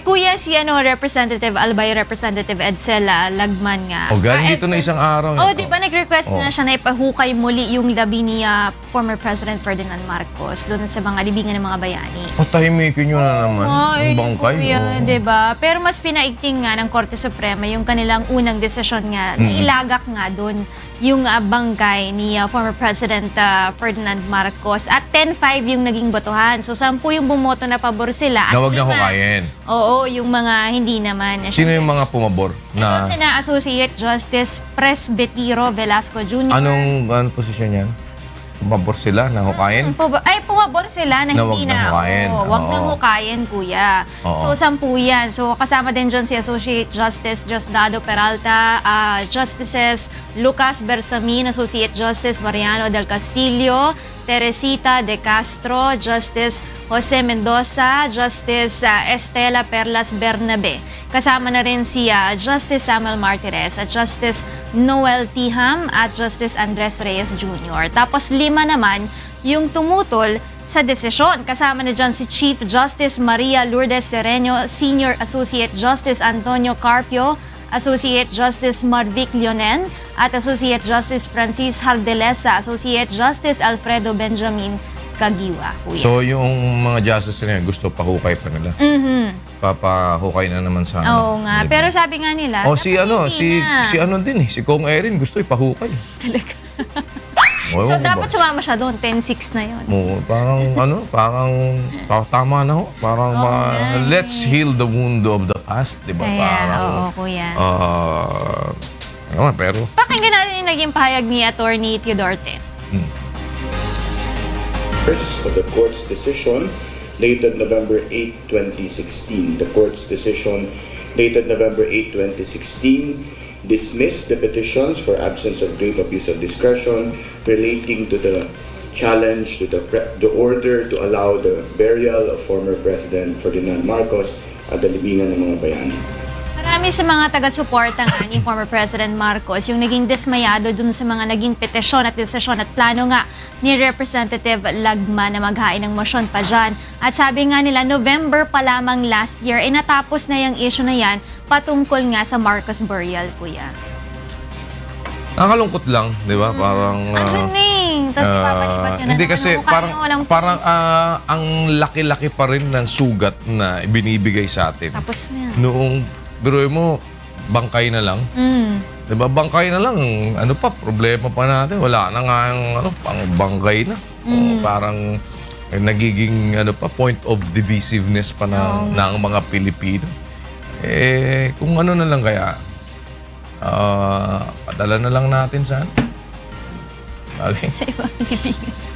Kuya, si Representative Albay, Representative Edsela Lagman nga. Galing dito na isang araw. Di ba nag-request na siya na ipahukay muli yung labi ni former President Ferdinand Marcos doon sa mga libingan ng mga bayani. Tahimikin nyo na naman. Yung bangkay. Kuya, diba? Pero mas pinaigting nga ng Korte Suprema yung kanilang unang desisyon nga na ilagak nga doon yung bangkay ni former President Ferdinand Marcos. At 10-5 yung naging botohan. So 10 yung bumoto na pabor sila. Na wag na hukayin. Oo, yung mga hindi naman. Sino yung mga pumabor? Ito sina Associate Justice Presbitero Velasco Jr. Anong posisyon yan? Pumabor sila na hukayin? Pumabor sila na hindi na. Wag na hukayin, kuya. So, 10 yan. So, kasama din dyan si Associate Justice Diosdado Peralta, Justices Lucas Bersamin, Associate Justice Mariano del Castillo, Teresita de Castro, Justice Jose Mendoza, Justice Estela Perlas Bernabe. Kasama na rin si Justice Samuel Martirez, Justice Noel Tiham at Justice Andres Reyes Jr. Tapos 5 naman yung tumutol sa desisyon. Kasama na dyan si Chief Justice Maria Lourdes Sereno, Senior Associate Justice Antonio Carpio, Associate Justice Marvic Leonen at Associate Justice Francis Hardelesa, Associate Justice Alfredo Benjamin Kagiwa, kuya. So yung mga justice na yan, gusto pahukay pa nila. Papahukay na naman sa Oo nga. Pero sabi nga nila, si ano din si Kong Erin gusto ipahukay. Talaga. So dapat sumama siya doon, 10-6 na yun. Parang tama na ho. Parang let's heal the wound of the past, di ba? Oo, kuya. Pero Pakinggan natin yung naging pahayag ni Attorney Teodoro Te. Of the court's decision dated November 8, 2016. The court's decision dated November 8, 2016 dismissed the petitions for absence of grave abuse of discretion relating to the challenge to the order to allow the burial of former President Ferdinand Marcos at the libingan ng mga bayani. Marami sa mga taga-suporta nga ni former President Marcos yung naging dismayado dun sa mga naging petisyon at desisyon at plano nga ni Representative Lagman na maghain ng motion pa dyan. At sabi nga nila, November pa lamang last year, natapos na yung issue na yan patungkol nga sa Marcos burial, kuya. Nakakalungkot lang, di ba? Parang andun tapos ipapalipat yun. Hindi kasi parang ang laki-laki pa rin ng sugat na binibigay sa atin. Tapos na. Noong biruin mo, bangkay na lang. Diba, bangkay na lang. Ano pa, problema pa natin. Wala na nga yung pang bangkay na. Parang nagiging point of divisiveness pa ng mga Pilipino. Kung ano na lang kaya, padala na lang natin saan? Sa ibang Pilipino.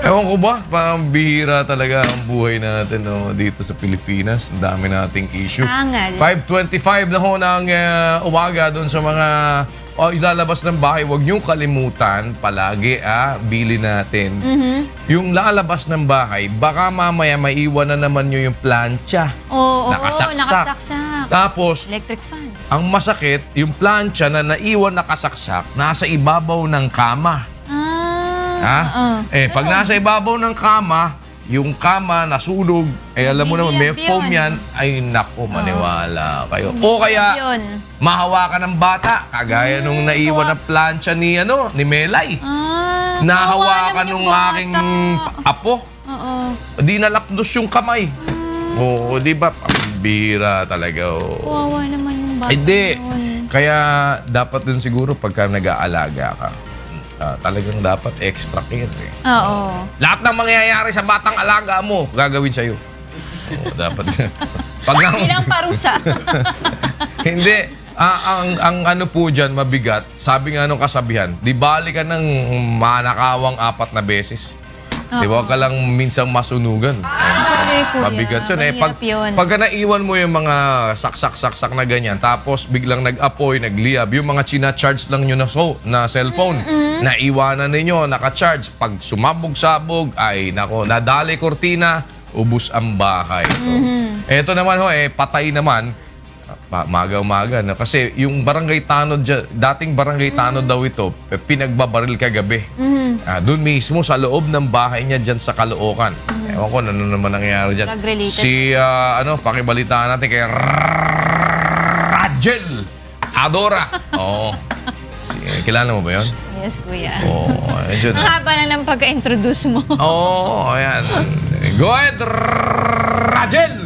Ewan ko ba, parang bihira talaga ang buhay natin dito sa Pilipinas. Ang dami nating issue. 5:25 na ho ng umaga doon sa mga ilalabas ng bahay. Huwag niyong kalimutan palagi bili natin. Yung lalabas ng bahay, baka mamaya maiwan na naman nyo yung plancha. Nakasaksak. Tapos, electric fan. Ang masakit, yung plancha na naiwan nakasaksak, nasa ibabaw ng kama. Pag nasa ibabaw ng kama, yung kama nasunog, alam mo naman, may foam yan, ay nako, maniwala kayo. O kaya, mahawakan ng bata, kagaya nung naiwan na plancha ni Melay. Nahawakan nung aking apo. Di nalapdos yung kamay. Di ba? Pambira talaga. Kawawa naman yung bata. Hindi. Kaya dapat din siguro pagka nag-aalaga ka, talagang dapat extra care. Oo. Lahat ng mangyayari sa batang alaga mo, gagawin sa'yo. Dapat. Bilang parusa. Hindi. Ang ano po dyan, mabigat. Sabi nga nung kasabihan, di bali ka ng manakawang 4 na beses. Di ba? Huwag ka lang minsang masunugan. Mabigat yun. Pagka naiwan mo yung mga saksak na ganyan, tapos biglang nag-apoy, nagliyab, yung mga china-charge lang nyo na cellphone, naiwanan ninyo, naka-charge. Pag sumabog-sabog, ay nako, nadali kortina, ubus ang bahay. Ito naman patay naman. Maga-umaga. Kasi yung barangay Tanod, dating barangay Tanod daw ito, pinagbabaril kagabi. Doon mismo sa loob ng bahay niya dyan sa Caloocan. Ewan ko, ano naman nangyayari dyan. Pakibalitaan natin kay Rajel Adora. Kilala mo ba yun? Yes, kuya. Ang haba na ng pagka-introduce mo. Ayan. Go ahead, Rajel!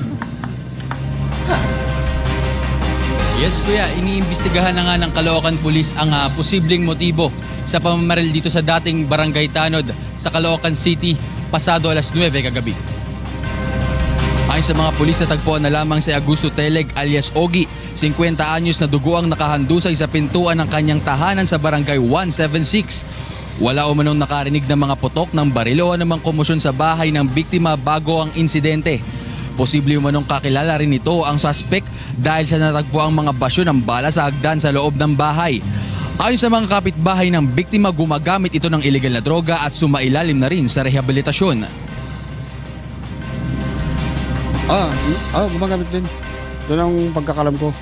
Yes, kuya. Iniimbestigahan na nga ng Caloocan Police ang posibleng motibo sa pamamaril dito sa dating Barangay Tanod sa Caloocan City pasado alas 9 kagabi. Ayon sa mga pulis, natagpuan na lamang si Augusto Teleg alias Ogie, 50 anyos na dugo ang nakahandusay sa pintuan ng kanyang tahanan sa Barangay 176. Wala umanong nakarinig ng mga putok ng baril o anumang komosyon sa bahay ng biktima bago ang insidente. Posible umanong kakilala rin ito ang suspect dahil sa natagpo ang mga basyo ng bala sa hagdan sa loob ng bahay. Ayon sa mga kapitbahay ng biktima, gumagamit ito ng illegal na droga at sumailalim na rin sa rehabilitasyon. Gumagamit din. Doon ang pagkakalam ko.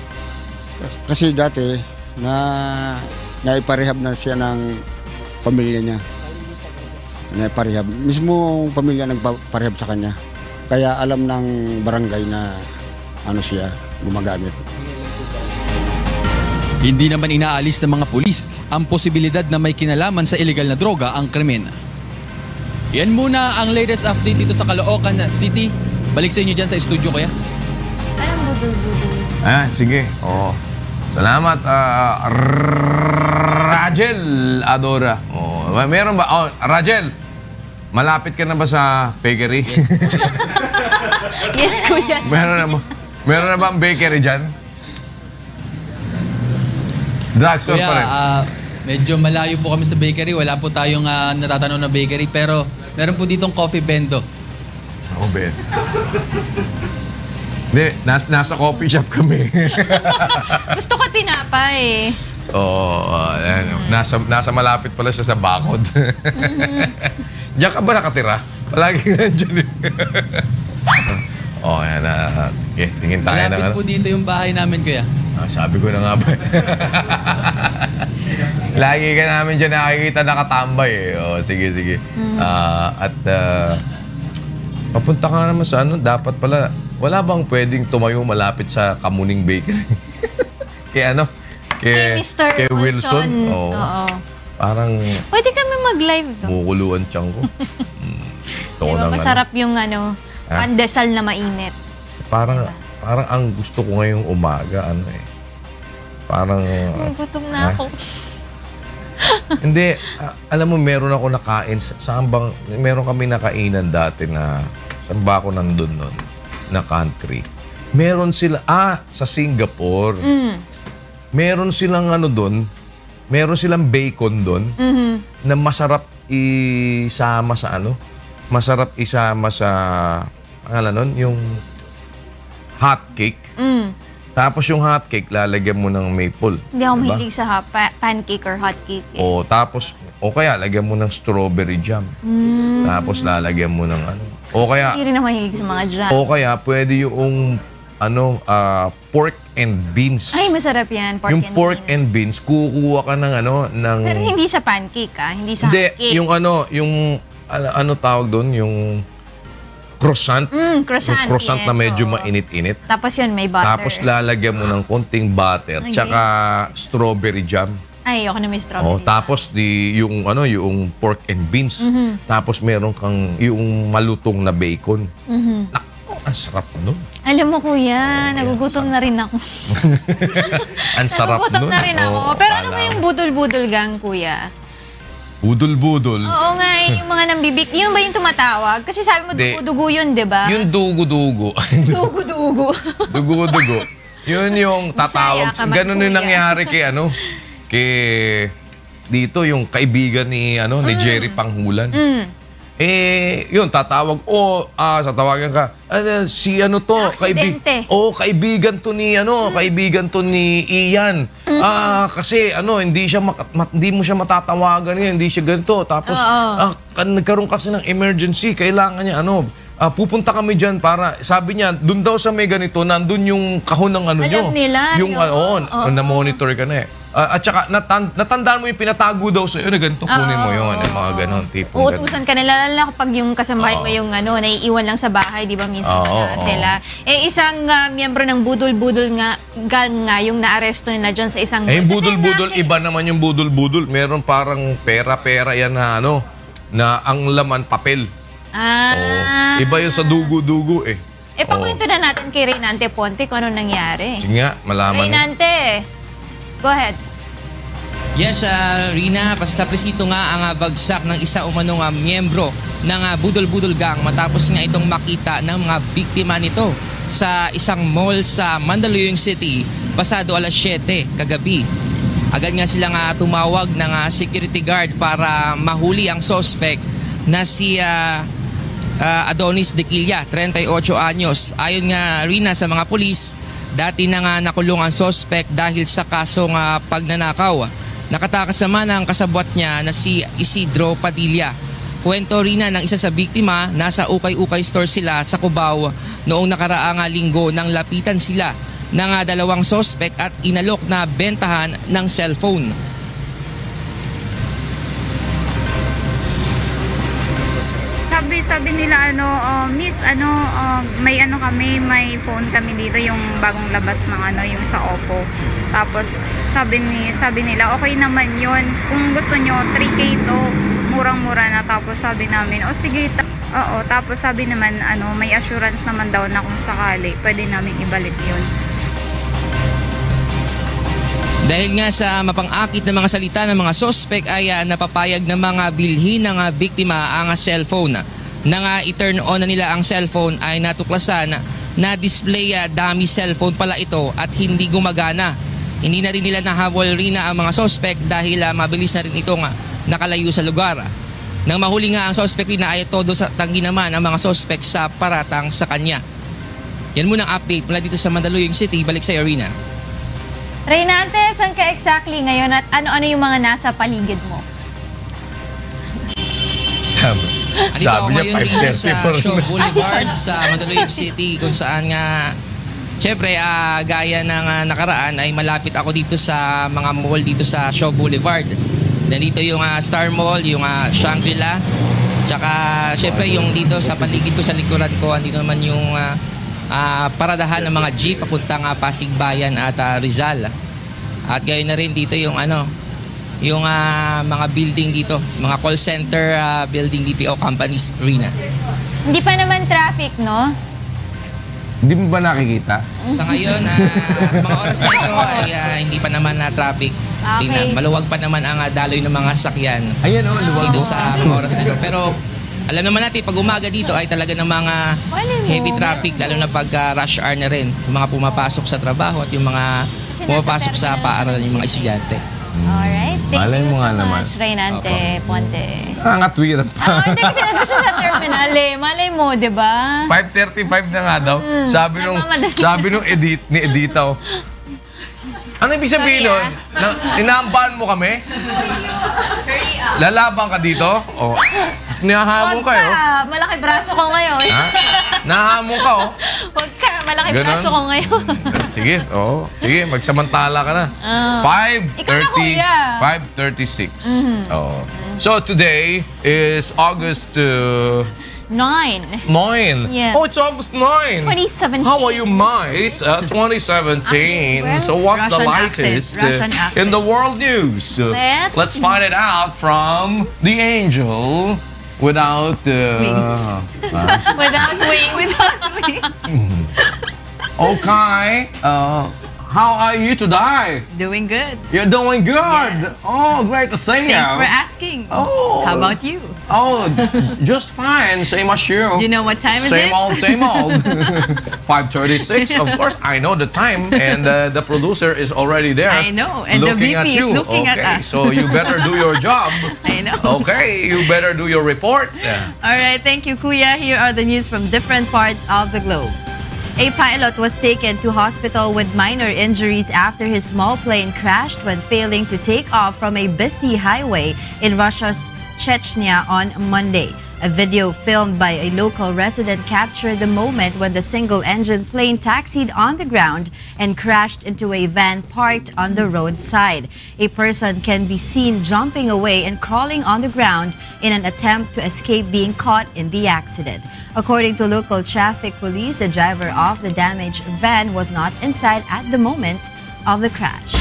Kasi dati, naiparehab na siya ng pamilya niya. Naiparehab. Mismo pamilya nagparehab sa kanya. Kaya alam ng barangay na siya gumagamit. Hindi naman inaalis ng mga pulis ang posibilidad na may kinalaman sa illegal na droga ang krimen. Yan muna ang latest update dito sa Caloocan City. Balik sa inyo dyan sa studio, kuya. Anong budol-budol? Sige. Oo. Salamat, Rajel Adora. Meron ba? Rajel, malapit ka na ba sa bakery? Yes, Yes, kuya. Meron na ba ang bakery dyan? Drugstore kuya, pa rin. Medyo malayo po kami sa bakery. Wala po tayong natatanaw na bakery. Pero meron po ditong coffee bendo. Ako, Ben. Hindi, nasa coffee shop kami. Gusto ko tinapay. Oo, nasa malapit pala siya sa bakod. Diyan ka ba nakatira? Palagi nga dyan. Yan na. Okay, tingin tayo na. Malapit po dito yung bahay namin, kuya. Sabi ko na nga ba. Lagi ka namin dyan nakikita nakatambay eh. Sige. Papunta ka naman sa dapat pala, wala bang pwedeng tumayo malapit sa Kamuning Bakery? Kay Mr. Kay Wilson. Oo. Parang Pwede kami mag-live doon. mukuluan tiyang ko. Diba, masarap yung pandesal na mainit. Parang ang gusto ko ngayong umaga, parang gutom na ako. Hindi, alam mo, meron ako nakain. Meron kami nakainan dati na, saan ba ako nandun nun? Na country. Meron sila, sa Singapore. Meron silang doon, meron silang bacon doon na masarap isama sa masarap isama sa, pangalan nun, yung hot cake. Tapos yung hot cake, lalagyan mo ng maple. Hindi ako mahilig sa pancake or hot cake. Tapos, kaya lagyan mo ng strawberry jam. Tapos lalagyan mo ng Hindi rin ako mahilig sa mga jam. kaya pwede yung pork and beans. Ay, masarap yan. Pork and beans, kukuha ka ng Pero hindi sa pancake, hindi sa hot cake. Yung tawag doon, yung croissant. Croissant, Yung croissant na medyo mainit-init. Tapos yun, may butter. Tapos lalagyan mo ng konting butter, tsaka strawberry jam. Ay, ako na may strawberry. Tapos yung pork and beans. Tapos meron kang yung malutong na bacon. Naku, ang sarap nun. Alam mo, kuya, nagugutom na rin ako. Ang sarap nun. Nagugutom na rin ako. Pero ano ba yung budol-budol gang, kuya? Budol-budol. Oo nga, yung mga nambibik. Yun ba yung tumatawag? Kasi sabi mo, dugo-dugo yun, di ba? Yung dugo-dugo. Dugo-dugo. Dugo-dugo. Yun yung tatawag. Ganun yung nangyari kay dito yung kaibigan ni Jerry Panghulan. Yun, tatawag. Sa tawagan ka, si kaibigan to ni Ian. Kasi hindi mo siya matatawagan ngayon, hindi siya ganito. Tapos, nagkaroon kasi ng emergency, kailangan niya, pupunta kami dyan para, sabi niya, dun daw sa may ganito, nandun yung kahon ng nyo. Alam nila. Yung na-monitor ka na at saka, natandaan mo yung pinatago daw sa'yo na ganito, kunin mo yun. Yung mga ganon, tipong uutusan ka nila, lalo kapag yung kasambahay mo yung naiiwan lang sa bahay, di ba, minsan sila. Isang miyembro ng budol-budol nga yung naaresto nila dyan sa isang... yung budol-budol, iba naman yung budol-budol. Meron parang pera-pera yan na na ang laman, papel. Iba yung sa dugo-dugo pakwento na natin kay Reynante Ponte kung ano nangyari. Sige nga, malaman. Reynante, go ahead. Yes, Rina, sa presito nga ang bagsak ng isa umanong miyembro ng Budol-Budol Gang matapos nga itong makita ng mga biktima nito sa isang mall sa Mandaluyong City pasado alas 7 kagabi. Agad nga silang tumawag ng security guard para mahuli ang suspect na si Adonis Dequilla, 38 anyos. Ayon nga Rina sa mga pulis, dati na nga nakulong ang suspect dahil sa kasong pagnanakaw. Nakatakas naman ang kasabwat niya na si Isidro Padilla. Kwento Rina ng isa sa biktima, nasa Ukay-Ukay store sila sa Cubao noong nakaraang linggo nang lapitan sila ng dalawang suspect at inalok na bentahan ng cellphone. Sabi nila miss may phone kami dito yung bagong labas ng yung sa Oppo. Tapos sabi nila okay naman yun, kung gusto nyo 3K to, mura murang-mura na, tapos sabi namin, o sige, oo, tapos sabi naman, may assurance naman daw na kung sakali, pwede namin ibalik yun. Dahil nga sa mapang-akit na mga salita ng mga sospek ay napapayag ng mga bilhin ng biktima ang cellphone. Nang i-turn on na nila ang cellphone ay natuklasan na display dummy cellphone pala ito at hindi gumagana. Hindi na rin nila nahabol rin ang mga sospek dahil mabilis na rin itong nakalayo sa lugar. Nang mahuli nga ang sospek rin ay todo sa tanggi naman ang mga sospek sa paratang sa kanya. Yan muna ang update mula dito sa Mandaluyong City. Balik sa Arena. Reynante, saan ka exactly ngayon at ano-ano yung mga nasa paligid mo? Andito ako ngayon rin sa Shaw Boulevard sa Mandaluyong City kung saan nga siyempre gaya ng nakaraan ay malapit ako dito sa mga mall dito sa Shaw Boulevard. Nandito yung Star Mall, yung Shangri-La, tsaka siyempre yung dito sa paligid ko sa likuran ko andito naman yung paradahan ng mga jeep papuntang Pasig Bayan at Rizal. At gayon na rin dito yung yung mga building dito, mga call center building BPO companies, Rina. Hindi pa naman traffic, no? Hindi mo ba nakikita? Sa ngayon, sa mga oras na ito ay hindi pa naman na traffic. Okay. Rina, maluwag pa naman ang daloy ng mga sakyan. Ayan luwag dito sa mga oras na ito. Pero alam naman natin, pag umaga dito ay talaga ng mga heavy traffic, lalo na pag rush hour na rin. Yung mga pumapasok sa trabaho at yung mga pumapasok sa paaralan, yung mga estudyante. Alright. Thank you so much, Reynante Ponte. Nangatwiran pa. Hindi kasi nandun siya sa terminal eh. Malay mo, di ba? 5:35 na nga daw. Sabi nung ni Edita, ano ibig sabihin nun? Inaambahan mo kami? Lalaban ka dito? O, nahamon ka, oh. Malaki braso ko ngayon. Ha? Nahamon ka, oh. Huwag ka, malaki braso ko ngayon. Sige, sige, magsamantala ka na. 5:36. So today is August 9. Yeah. Oh, it's August 9. 2017. How are you, mate? 2017. So what's the latest in the world news? Let's find it out from the angel without wings. Without wings. Okay. How are you today? Doing good. You're doing good. Yes. Oh, great to see you. Thanks for asking. Oh. How about you? Oh, just fine. Same as you. Do you know what time is it? Same old. 5:36. Of course, I know the time, and the producer is already there. I know, and the VP is looking at us. So you better do your job. I know. Okay, you better do your report. Yeah. All right, thank you, Kuya. Here are the news from different parts of the globe. A pilot was taken to hospital with minor injuries after his small plane crashed when failing to take off from a busy highway in Russia's Chechnya on Monday. A video filmed by a local resident captured the moment when the single-engine plane taxied on the ground and crashed into a van parked on the roadside. A person can be seen jumping away and crawling on the ground in an attempt to escape being caught in the accident. According to local traffic police, the driver of the damaged van was not inside at the moment of the crash.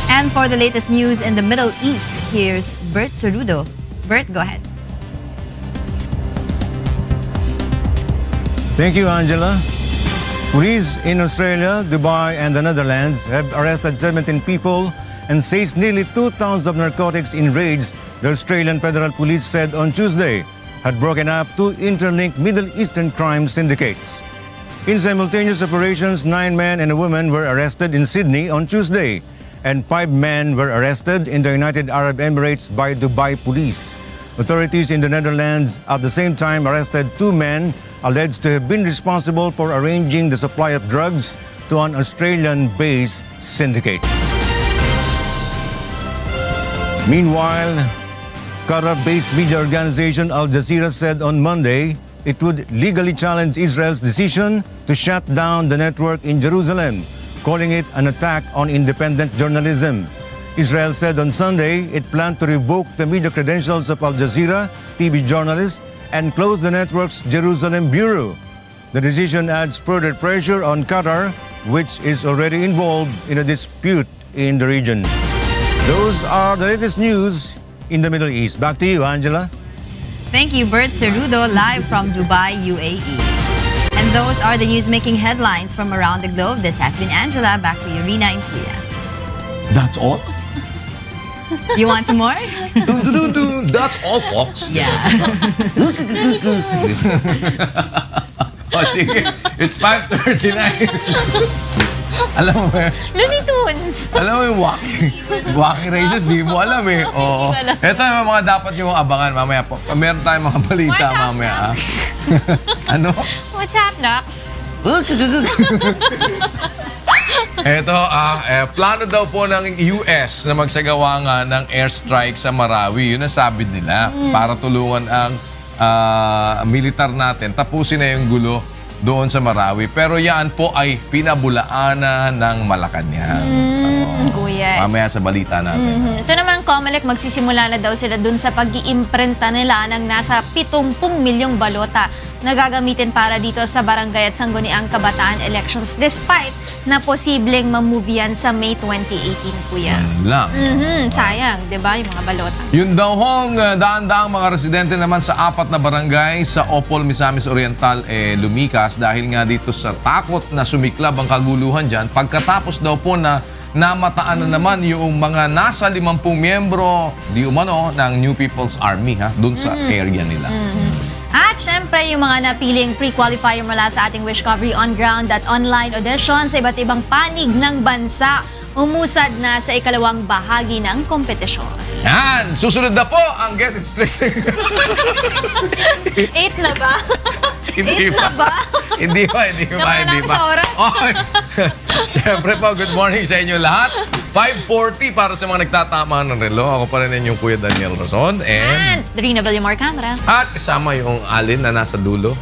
And for the latest news in the Middle East, here's Bert Cerudo. Bert, go ahead. Thank you, Angela. Police in Australia, Dubai, and the Netherlands have arrested 17 people and seized nearly 2 tons of narcotics in raids the Australian Federal Police said on Tuesday had broken up 2 interlinked Middle Eastern crime syndicates. In simultaneous operations, 9 men and a woman were arrested in Sydney on Tuesday, and 5 men were arrested in the United Arab Emirates by Dubai police. Authorities in the Netherlands at the same time arrested 2 men alleged to have been responsible for arranging the supply of drugs to an Australian-based syndicate. Meanwhile, Qatar-based media organization Al Jazeera said on Monday it would legally challenge Israel's decision to shut down the network in Jerusalem, calling it an attack on independent journalism. Israel said on Sunday it planned to revoke the media credentials of Al Jazeera TV journalists and close the network's Jerusalem bureau. The decision adds further pressure on Qatar, which is already involved in a dispute in the region. Those are the latest news. in the Middle East. Back to you, Angela. Thank you, Bert Cerudo, live from Dubai, UAE. And those are the news making headlines from around the globe. This has been Angela. Back to you, Rina and Kuya. That's all? You want some more? That's all, folks. Yeah. Oh, sige. It's 5:39. Alam mo ba? Looney Tunes. Alam mo yung wacky races, di mo alam eh. Oo. Ito yung mga dapat yung abangan mamaya po. Meron tayong mga balita mamaya. Ano? What's up, Doc? Ito, plano daw po ng US na magsagawa nga ng airstrike sa Marawi. Yun ang sabi nila para tulungan ang militar natin. Tapusin na yung gulo doon sa Marawi. Pero yan po ay pinabulaanan ng Malacanang. Kuya. Mamaya sa balita natin. Ito naman, Comelec, magsisimula na daw sila dun sa pag-iimprenta nila ng nasa 70 milyong balota na gagamitin para dito sa barangay at sangguniang kabataan elections despite na posibleng mamove yan sa May 2018, Kuya. Lang. Sayang, di ba, yung mga balota? Yun daw hong daan-daang mga residente naman sa 4 na barangay sa Opol, Misamis Oriental lumikas dahil nga dito sa takot na sumiklab ang kaguluhan dyan. Pagkatapos daw po na namataan na naman yung mga nasa 50 miyembro di umano ng New People's Army dun sa area nila. At syempre, yung mga napiling pre-qualifier mula sa ating Wishcovery on-ground at online audition sa iba't ibang panig ng bansa, umusad na sa ikalawang bahagi ng kompetisyon. Yan! Susunod na po ang Get It Straight. 8 na ba? Hindi pa. Hindi pa. Sa oras. Siyempre po, good morning sa inyo lahat. 5:40 para sa mga nagtatama ng relo. Ako pa rin yung Kuya Daniel Rason. And Rina Villamor Camera. At kasama yung Alin na nasa dulo.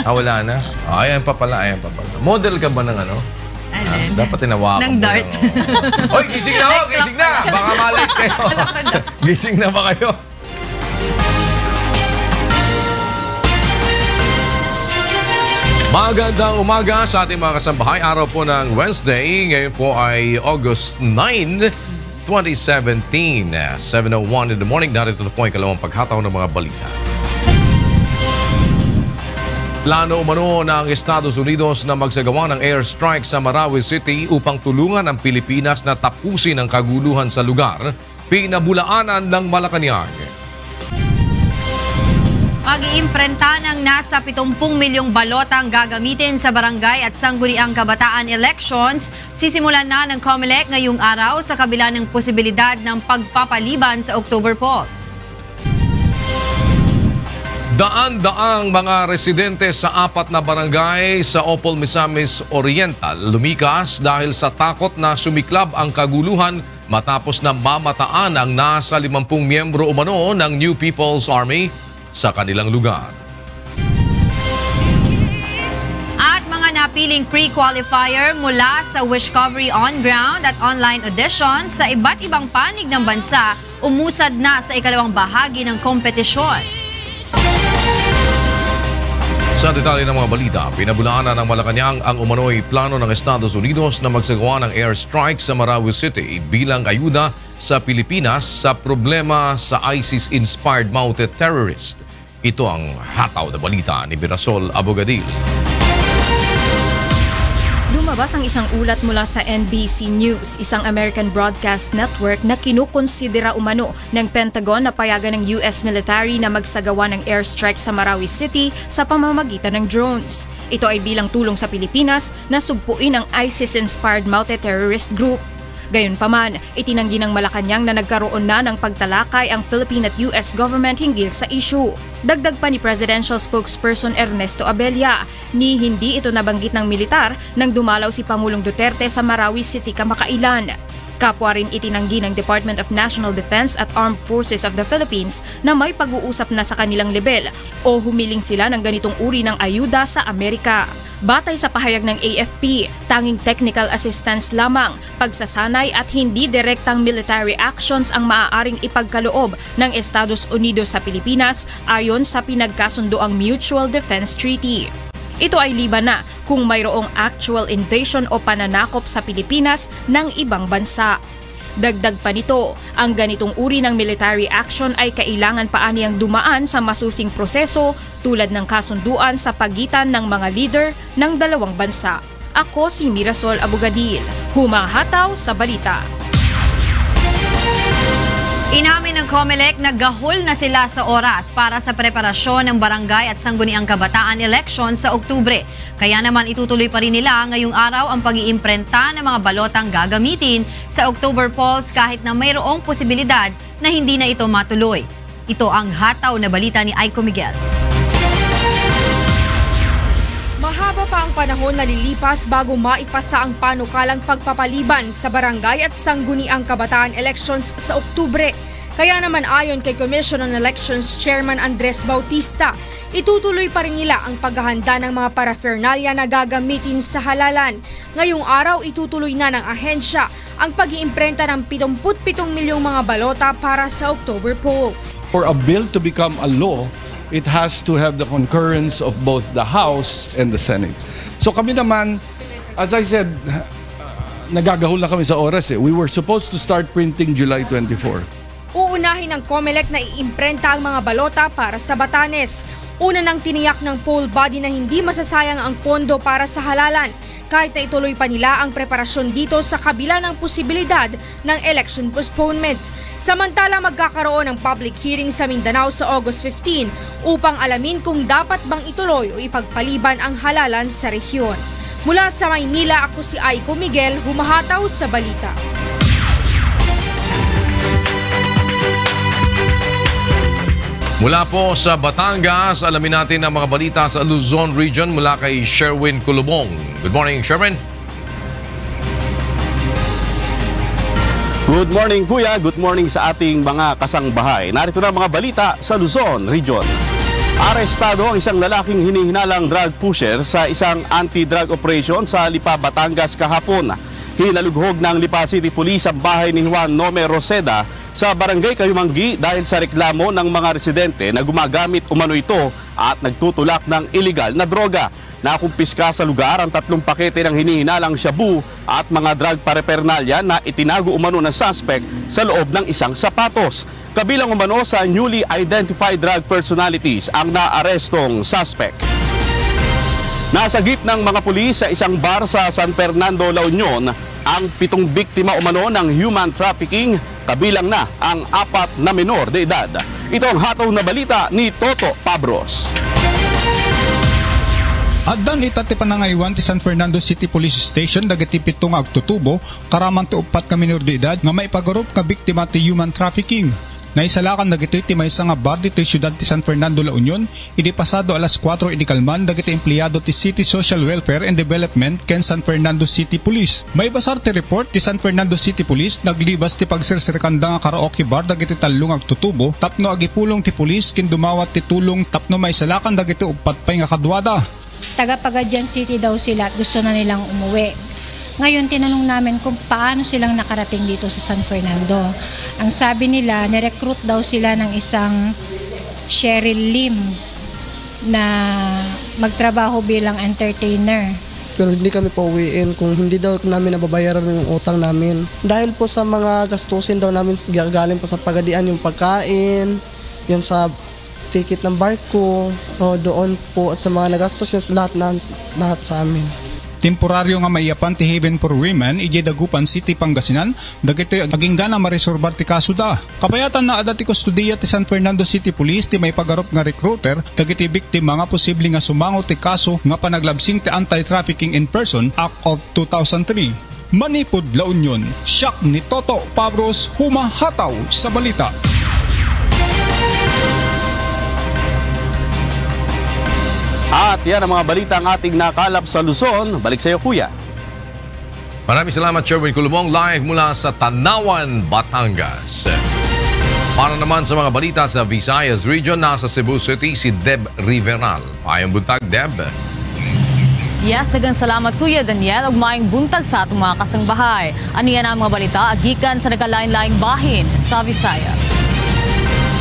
Wala na. Ayan pa pala. Model ka ba ng ano? Dapat tinawakan ng dart. Hoy, gising na ho! Gising na! Baka malate kayo. Gising na ba kayo? Magandang umaga sa ating mga kasambahay. Araw po ng Wednesday. Ngayon po ay August 9, 2017. 7:01 in the morning. Narito na po ang ikalawang paghataw ng mga balita. Plano umano ng Estados Unidos na magsagawa ng airstrike sa Marawi City upang tulungan ang Pilipinas na tapusin ang kaguluhan sa lugar. Pinabulaanan ng Malacanang. Pag-iimprenta ng nasa 70 milyong balota ang gagamitin sa barangay at sangguniang kabataan elections, sisimulan na ng Comelec ngayong araw sa kabila ng posibilidad ng pagpapaliban sa October polls. Daan-daang mga residente sa 4 na barangay sa Opol, Misamis Oriental lumikas dahil sa takot na sumiklab ang kaguluhan matapos na mamataan ang nasa 50 miyembro umano ng New People's Army sa kanilang lugar. At mga napiling pre-qualifier mula sa Wishcovery on-ground at online auditions sa iba't ibang panig ng bansa umusad na sa ikalawang bahagi ng kompetisyon. Sa detalye ng mga balita, pinabulaanan ng Malacanang ang umano'y plano ng Estados Unidos na magsagawa ng airstrike sa Marawi City bilang ayuda sa Pilipinas sa problema sa ISIS-inspired mounted terrorist. Ito ang hataw na balita ni Birasol Abogadil. Lumabas ang isang ulat mula sa NBC News, isang American broadcast network na kinukonsidera umano ng Pentagon na payagan ng US military na magsagawa ng airstrike sa Marawi City sa pamamagitan ng drones. Ito ay bilang tulong sa Pilipinas na sugpuin ang ISIS-inspired multi-terrorist group. Gayunpaman, itinanggi ng Malacanang na nagkaroon na ng pagtalakay ang Philippine at US government hinggil sa issue. Dagdag pa ni Presidential Spokesperson Ernesto Abella, hindi ito nabanggit ng militar nang dumalaw si Pangulong Duterte sa Marawi City kamakailan. Kapwa rin itinanggi ng Department of National Defense at Armed Forces of the Philippines na may pag-uusap na sa kanilang level o humiling sila ng ganitong uri ng ayuda sa Amerika. Batay sa pahayag ng AFP, tanging technical assistance lamang, pagsasanay at hindi direktang military actions ang maaaring ipagkaloob ng Estados Unidos sa Pilipinas ayon sa pinagkasundoang Mutual Defense Treaty. Ito ay liban na kung mayroong actual invasion o pananakop sa Pilipinas ng ibang bansa. Dagdag pa nito, ang ganitong uri ng military action ay kailangan pa aniyang dumaan sa masusing proseso tulad ng kasunduan sa pagitan ng mga leader ng dalawang bansa. Ako si Mirasol Abugadil, humahataw sa balita. Inamin ng COMELEC na gahol na sila sa oras para sa preparasyon ng barangay at sangguniang kabataan election sa Oktubre. Kaya naman itutuloy pa rin nila ngayong araw ang pag-iimprenta ng mga balotang gagamitin sa October polls kahit na mayroong posibilidad na hindi na ito matuloy. Ito ang hataw na balita ni Aiko Miguel. Mahaba pa ang panahon na lilipas bago maipasa ang panukalang pagpapaliban sa barangay at sangguniang kabataan elections sa Oktubre. Kaya naman ayon kay Commission on Elections Chairman Andres Bautista, itutuloy pa rin nila ang paghahanda ng mga paraphernalia na gagamitin sa halalan. Ngayong araw itutuloy na ng ahensya ang pag-iimprenta ng 77 milyong mga balota para sa October polls. For a bill to become a law, it has to have the concurrence of both the House and the Senate. So kami naman, as I said, nagagahol na kami sa oras. We were supposed to start printing July 24. Uunahin ng COMELEC na iimprenta ang mga balota para sa Batanes. Una nang tiniyak ng poll body na hindi masasayang ang pondo para sa halalan, kahit na ituloy pa nila ang preparasyon dito sa kabila ng posibilidad ng election postponement. Samantala magkakaroon ng public hearing sa Mindanao sa August 15 upang alamin kung dapat bang ituloy o ipagpaliban ang halalan sa rehiyon. Mula sa Maynila, ako si Aiko Miguel, humahataw sa balita. Mula po sa Batangas, alamin natin ang mga balita sa Luzon Region mula kay Sherwin Kulubong. Good morning, Sherwin. Good morning, Kuya. Good morning sa ating mga kasangbahay. Narito na mga balita sa Luzon Region. Arestado ang isang lalaking hinihinalang drug pusher sa isang anti-drug operation sa Lipa, Batangas kahapon. Hinalughog ng Lipa City Police ang bahay ni Juan Nome Roseda sa Barangay Kayumanggi dahil sa reklamo ng mga residente na gumagamit umano ito at nagtutulak ng iligal na droga. Nakumpiska sa lugar ang 3 pakete ng hinihinalang shabu at mga drug paraphernalia na itinago umano ng suspect sa loob ng isang sapatos. Kabilang umano sa newly identified drug personalities ang naarestong suspect. Nasagip ng mga pulis sa isang bar sa San Fernando, La Union ang 7 biktima umano ng human trafficking, kabilang na ang 4 na menor de edad. Ito ang hataw na balita ni Toto Pabros. Addan itati panangaywan ti San Fernando City Police Station dagiti 7 nga agtutubo karamang ti 4 ka menor de edad nga maipagarop ka biktima ti human trafficking. Naisalakan dagitoy ti maysa nga bar ditoy siyudad ti San Fernando, La Union, idi pasado alas 4 idi kalman dagiti empleyado ti City Social Welfare and Development ken San Fernando City Police. May basar ti report ti San Fernando City Police naglibas ti pagsirsirkanda nga karaoke bar dagiti 3 agtutubo, tapno agipulong ti police ken dumawat ti tulong tapno maisalakan dagiti upat pay nga kadwada. Taga Pagadian City daw sila at gusto na nilang umuwi. Ngayon, tinanong namin kung paano silang nakarating dito sa San Fernando. Ang sabi nila, nirecruit daw sila ng isang Cheryl Lim na magtrabaho bilang entertainer. Pero hindi kami pauwiin kung hindi daw namin nababayaran yung utang namin. Dahil po sa mga gastusin daw namin galing po sa Pagadian, yung pagkain, yung sa ticket ng barko, o doon po at sa mga nagastos lahat sa amin. Temporaryo nga maiyapan ti Haven for Women ije Dagupan City, Pangasinan, dagitoy aging gana maresorbar ti kaso da. Kapayatan na ada ti kustudiya ti San Fernando City Police ti may pagarop nga recruiter dagiti biktima nga posible nga sumango ti kaso nga panaglabsing ti Anti-Trafficking in Person Act of 2003. Manipud, La Union. Siak ni Toto Pabros, humahataw sa balita. At yan ang mga balita ang ating nakalap sa Luzon. Balik sa iyo, Kuya. Maraming salamat, Sherwin Kulumong, live mula sa Tanawan, Batangas. Para naman sa mga balita sa Visayas Region, nasa Cebu City si Deb Riveral. Payong buntag, Deb. Yes, dagang salamat Kuya Daniel ug maayong buntag sa atong mga kasangbahay. Aniya na ang mga balita agikan sa nagalain-laing bahin sa Visayas.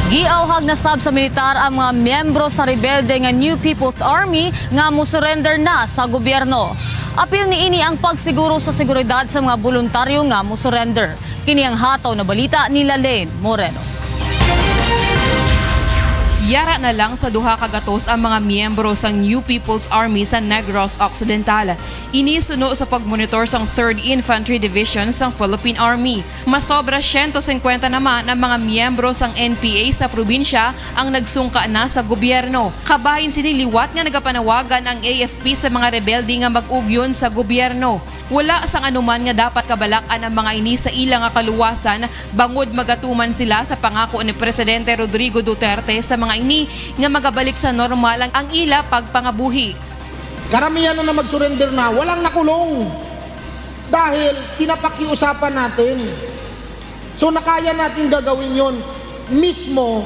Giawhag na sab sa militar ang mga miyembro sa rebelde nga New People's Army nga musurrender na sa gobyerno. Apil niini ang pagsiguro sa seguridad sa mga voluntaryo nga musurrender. Kini ang hataw na balita ni Lalaine Moreno. Yara na lang sa duha ka gatos ang mga miyembro sang New People's Army sa Negros Occidental. Inisuno sa pagmonitor sang 3rd Infantry Division sang Philippine Army. Mas sobra 150 naman ang mga miyembro sang NPA sa probinsya ang nagsungka na sa gobyerno. Kabahin siniliwat nga nagapanawagan ang AFP sa mga rebelde nga mag-ugyon sa gobyerno. Wala sang anuman nga dapat kabalakan ang mga ini sa ilang nga kaluwasan bangod magatuman sila sa pangako ni Presidente Rodrigo Duterte sa mga ini nga magabalik sa normal ang ila pagpangabuhi. Karamihan na mag-surrender na, walang nakulong dahil pinapakiusapan natin. So nakaya natin gagawin yon mismo.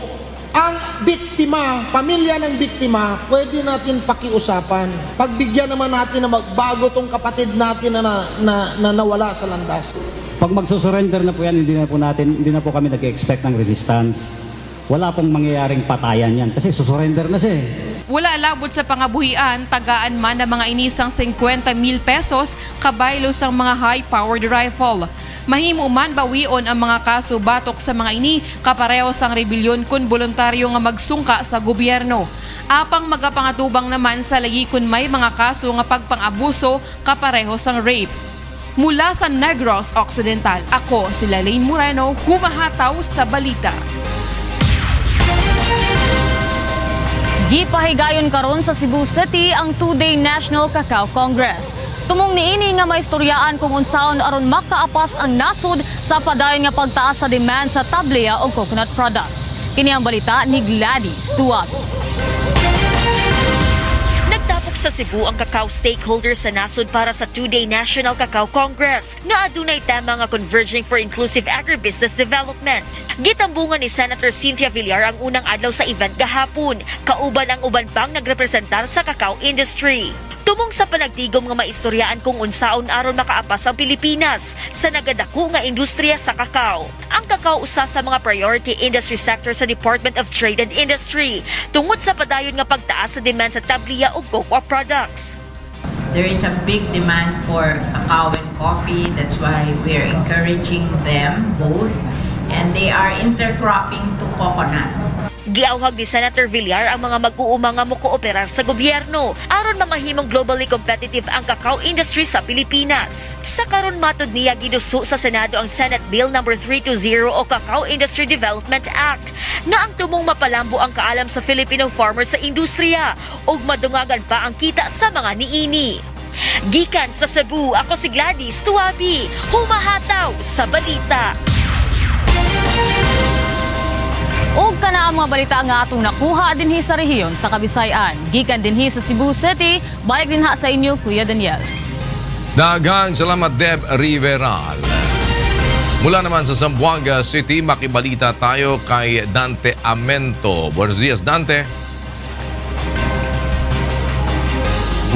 Ang biktima, pamilya ng biktima, pwede natin pakiusapan. Pagbigyan naman natin na magbago tong kapatid natin na nawala sa landas. Pag magsusurrender na po yan, hindi na po kami nag-expect ng resistance. Wala pong mangyayaring patayan yan kasi susurrender na siya. Wala labot sa pangabuhian, tagaan man ng mga inisang 50,000 pesos kabaylo sang mga high-powered rifle. Mahimo man bawion ang mga kaso batok sa mga ini kapareho sang rebelyon kun voluntaryo nga magsungka sa gobyerno. Apang magapangatubang naman sa lagi kun may mga kaso nga pagpang-abuso kapareho sang rape. Mula sa Negros Occidental, ako si Lalaine Moreno, humahataw sa balita. Gipahigayon karon sa Cebu City ang 2-day National Cacao Congress. Tumong niini nga maistoryaan kung unsaon aron makaapas ang nasod sa padayon nga pagtaas sa demand sa tableya o coconut products. Kini ang balita ni Gladys Tuago. Nagtapok sa Cebu ang cacao stakeholders sa nasod para sa 2-day National Cacao Congress nga adunay tema nga Converging for Inclusive Agribusiness Development. Gitambungan ni Senator Cynthia Villar ang unang adlaw sa event gahapon, kauban ang uban pang nagrepresentar sa cacao industry. Tumong sa panagtigom nga maistoryaan kung unsaon aron makaapas ang Pilipinas sa nagadako nga industriya sa kakao. Ang kakao usa sa mga priority industry sector sa Department of Trade and Industry tungod sa padayon nga pagtaas sa demand sa tableya ug cocoa products. There is a big demand for cacao and coffee. That's why we are encouraging them both, and they are intercropping to coconut. Giawhag ni Senator Villar ang mga mag-uuma nga mokooperar sa gobyerno aron mamahimong globally competitive ang cacao industry sa Pilipinas. Sa karon matod niya giduso sa Senado ang Senate Bill No. 320 o Cacao Industry Development Act na ang tumong mapalambo ang kaalam sa Filipino farmers sa industriya ug madungagan pa ang kita sa mga niini. Gikan sa Cebu, ako si Gladys Tuabi, humahataw sa balita. Og kana ang mga balita nga atong nakuha dinhi sa rehiyon sa Kabisayan. Gikan dinhi sa Cebu City, balik dinha sa inyo Kuya Daniel. Daghang salamat Deb Riveral. Mula naman sa Zamboanga City, makibalita tayo kay Dante Amento. Buenos días, Dante.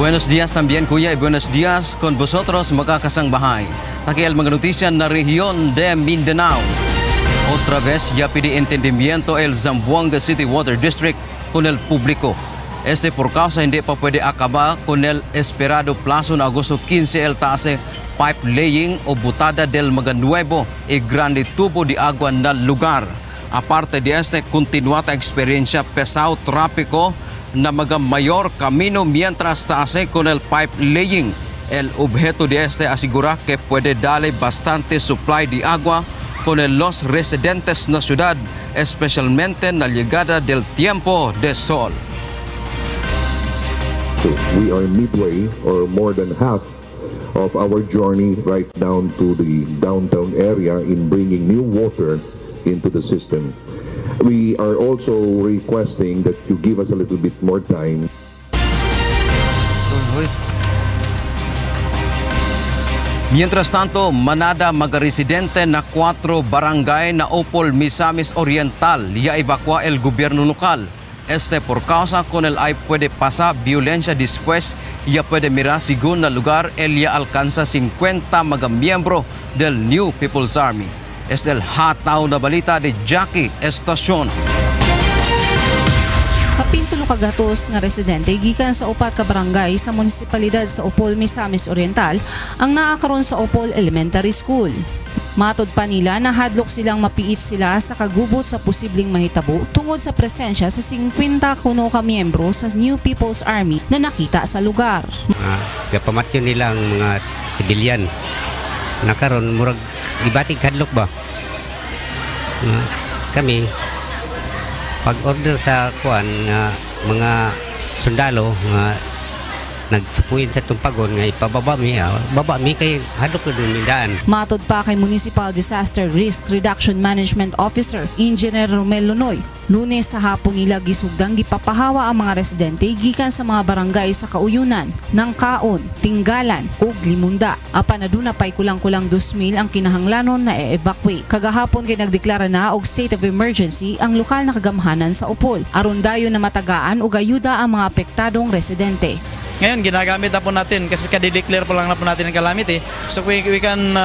Buenos días también, Kuya, y buenos días con vosotros, mga kasangbahay. Takial mga notisya na rehiyon de Mindanao. Otra vez ya pide entendimiento el Zamboanga City Water District con el público. Por causa hindi pa pwede acabar con el esperado plazo na Agosto 15 el taase pipe laying o butada del mga nuevo y grande tubo de agua na lugar. Aparte de continuata experiencia pesado tráfico na mga mayor camino mientras taase con el pipe laying. El objeto de asegura que puede darle bastante supply de agua con los residentes na ciudad, especialmente na llegada del tiempo de sol. So we are midway or more than half of our journey right down to the downtown area in bringing new water into the system. We are also requesting that you give us a little bit more time. Mientras tanto, manada mga residente na 4 barangay na Opol, Misamis Oriental ya evacua el gobierno lokal. Por causa con el ay puede pasar violencia después ya puede mirar según na lugar el ya alcanza 50 mga miyembro del New People's Army. Es el hataw na balita de Jackie Estacion. Kapintulo kagatos nga residente gikan sa 4 ka barangay sa munisipalidad sa Opol, Misamis Oriental ang naakaron sa Opol Elementary School. Matod pa nila na hadlok silang mapiit sila sa kagubot sa posibleng mahitabo tungod sa presensya sa 50 kuno ka miyembro sa New People's Army na nakita sa lugar. Gapamatyo nila ang mga sibilyan. Nakaroon, murag ibating hadlok ba? Kami, pag-order sa kuan, mga sundalo, nagsupuin sa tumpagon nga ipababa mi kay hadlok ko dun mindaan. Matod pa kay Municipal Disaster Risk Reduction Management Officer Engineer Romel Lonoy, Lunes sa hapon nila gisugdang gipapahawa ang mga residente gikan sa mga barangay sa Kauyunan, Nangkaon, Tinggalan ug Limunda. Apan aduna pay kulang-kulang 2,000 ang kinahanglanon na e-evacuate. Kagahapon kay nagdeklara na og state of emergency ang lokal na kagamhanan sa Upol aron dayon na matagaan ug ayuda ang mga apektadong residente. Ngayon, ginagamit na po natin kasi kadideclare po lang na po natin ang calamity. So we can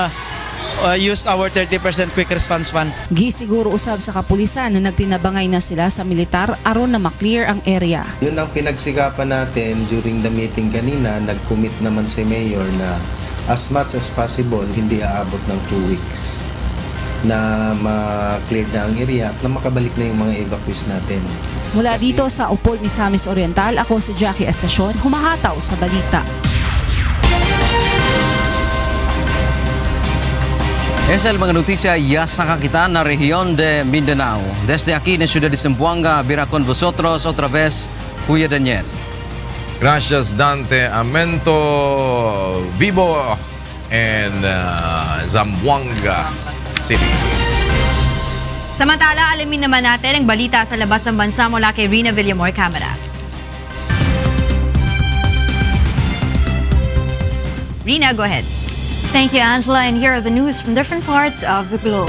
use our 30% quick response fund. Gisiguro usab sa kapulisan na nagtinabangay na sila sa militar aron na maklear ang area. Yun ang pinagsikapan natin during the meeting kanina. Nag-commit naman si Mayor na as much as possible hindi aabot ng 2 weeks na ma-clear na ang area at na makabalik na yung mga evacuees natin. Mula dito sa Upol, Misamis Oriental, ako si Jackie Estacion, humahataw sa balita. Esa el mga notisya ya sa kakitaan na rehiyon de Mindanao. Desde aquí en Ciudad de Zamboanga, vira con vosotros otra vez, Kuya Daniel. Gracias Dante Amento, vivo en Zamboanga City. Samantala, alamin naman natin ang balita sa labas ng bansa mula kay Rina Villamor Camera. Rina, go ahead. Thank you, Angela, and here are the news from different parts of the globe.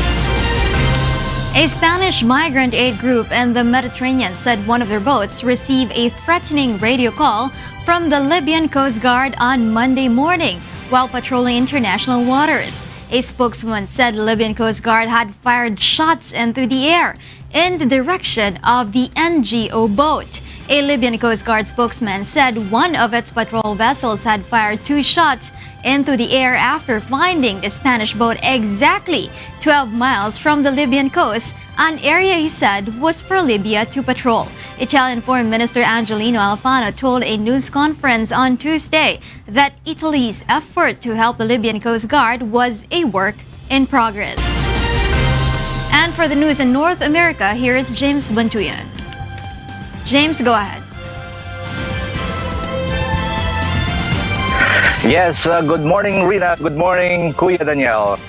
A Spanish migrant aid group in the Mediterranean said one of their boats received a threatening radio call from the Libyan Coast Guard on Monday morning while patrolling international waters. A spokeswoman said the Libyan Coast Guard had fired shots into the air in the direction of the NGO boat. A Libyan Coast Guard spokesman said one of its patrol vessels had fired 2 shots into the air after finding the Spanish boat exactly 12 miles from the Libyan coast, an area he said was for Libya to patrol. Italian Foreign Minister Angelino Alfano told a news conference on Tuesday that Italy's effort to help the Libyan Coast Guard was a work in progress. And for the news in North America, here is James Bantuyan. James, go ahead. Yes, good morning, Rina. Good morning, Kuya Daniel.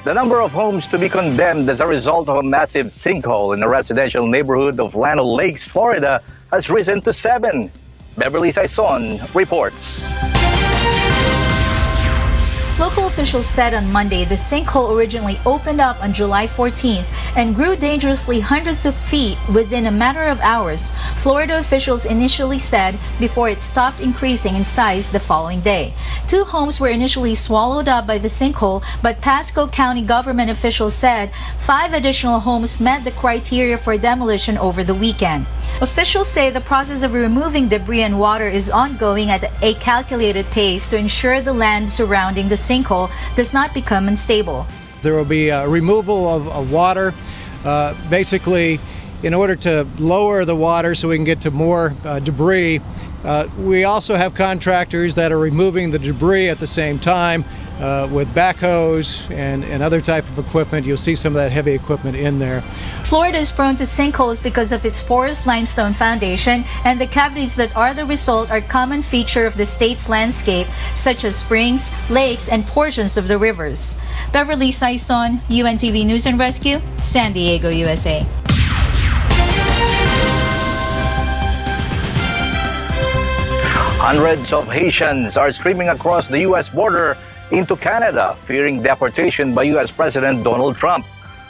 The number of homes to be condemned as a result of a massive sinkhole in a residential neighborhood of Llano Lakes, Florida, has risen to 7. Beverly Saison reports. Local officials said on Monday the sinkhole originally opened up on July 14th and grew dangerously hundreds of feet within a matter of hours, Florida officials initially said, before it stopped increasing in size the following day. 2 homes were initially swallowed up by the sinkhole, but Pasco County government officials said 5 additional homes met the criteria for demolition over the weekend. Officials say the process of removing debris and water is ongoing at a calculated pace to ensure the land surrounding the sinkhole does not become unstable. There will be a removal of water, basically in order to lower the water so we can get to more debris. We also have contractors that are removing the debris at the same time with backhoes and other type of equipment. You'll see some of that heavy equipment in there. Florida is prone to sinkholes because of its porous limestone foundation, and the cavities that are the result are a common feature of the state's landscape, such as springs, lakes, and portions of the rivers. Beverly Saison, UNTV News and Rescue, San Diego, USA. Hundreds of Haitians are streaming across the U.S. border into Canada, fearing deportation by U.S. President Donald Trump.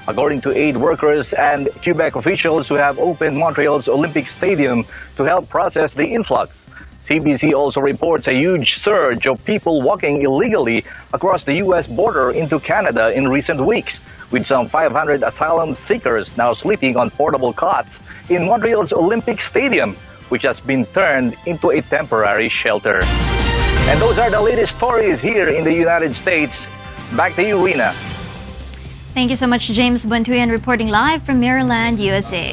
According to aid workers and Quebec officials who have opened Montreal's Olympic Stadium to help process the influx. CBC also reports a huge surge of people walking illegally across the U.S. border into Canada in recent weeks, with some 500 asylum seekers now sleeping on portable cots in Montreal's Olympic Stadium, which has been turned into a temporary shelter. And those are the latest stories here in the United States. Back to you, Rina. Thank you so much, James Bantuyan, reporting live from Maryland, USA.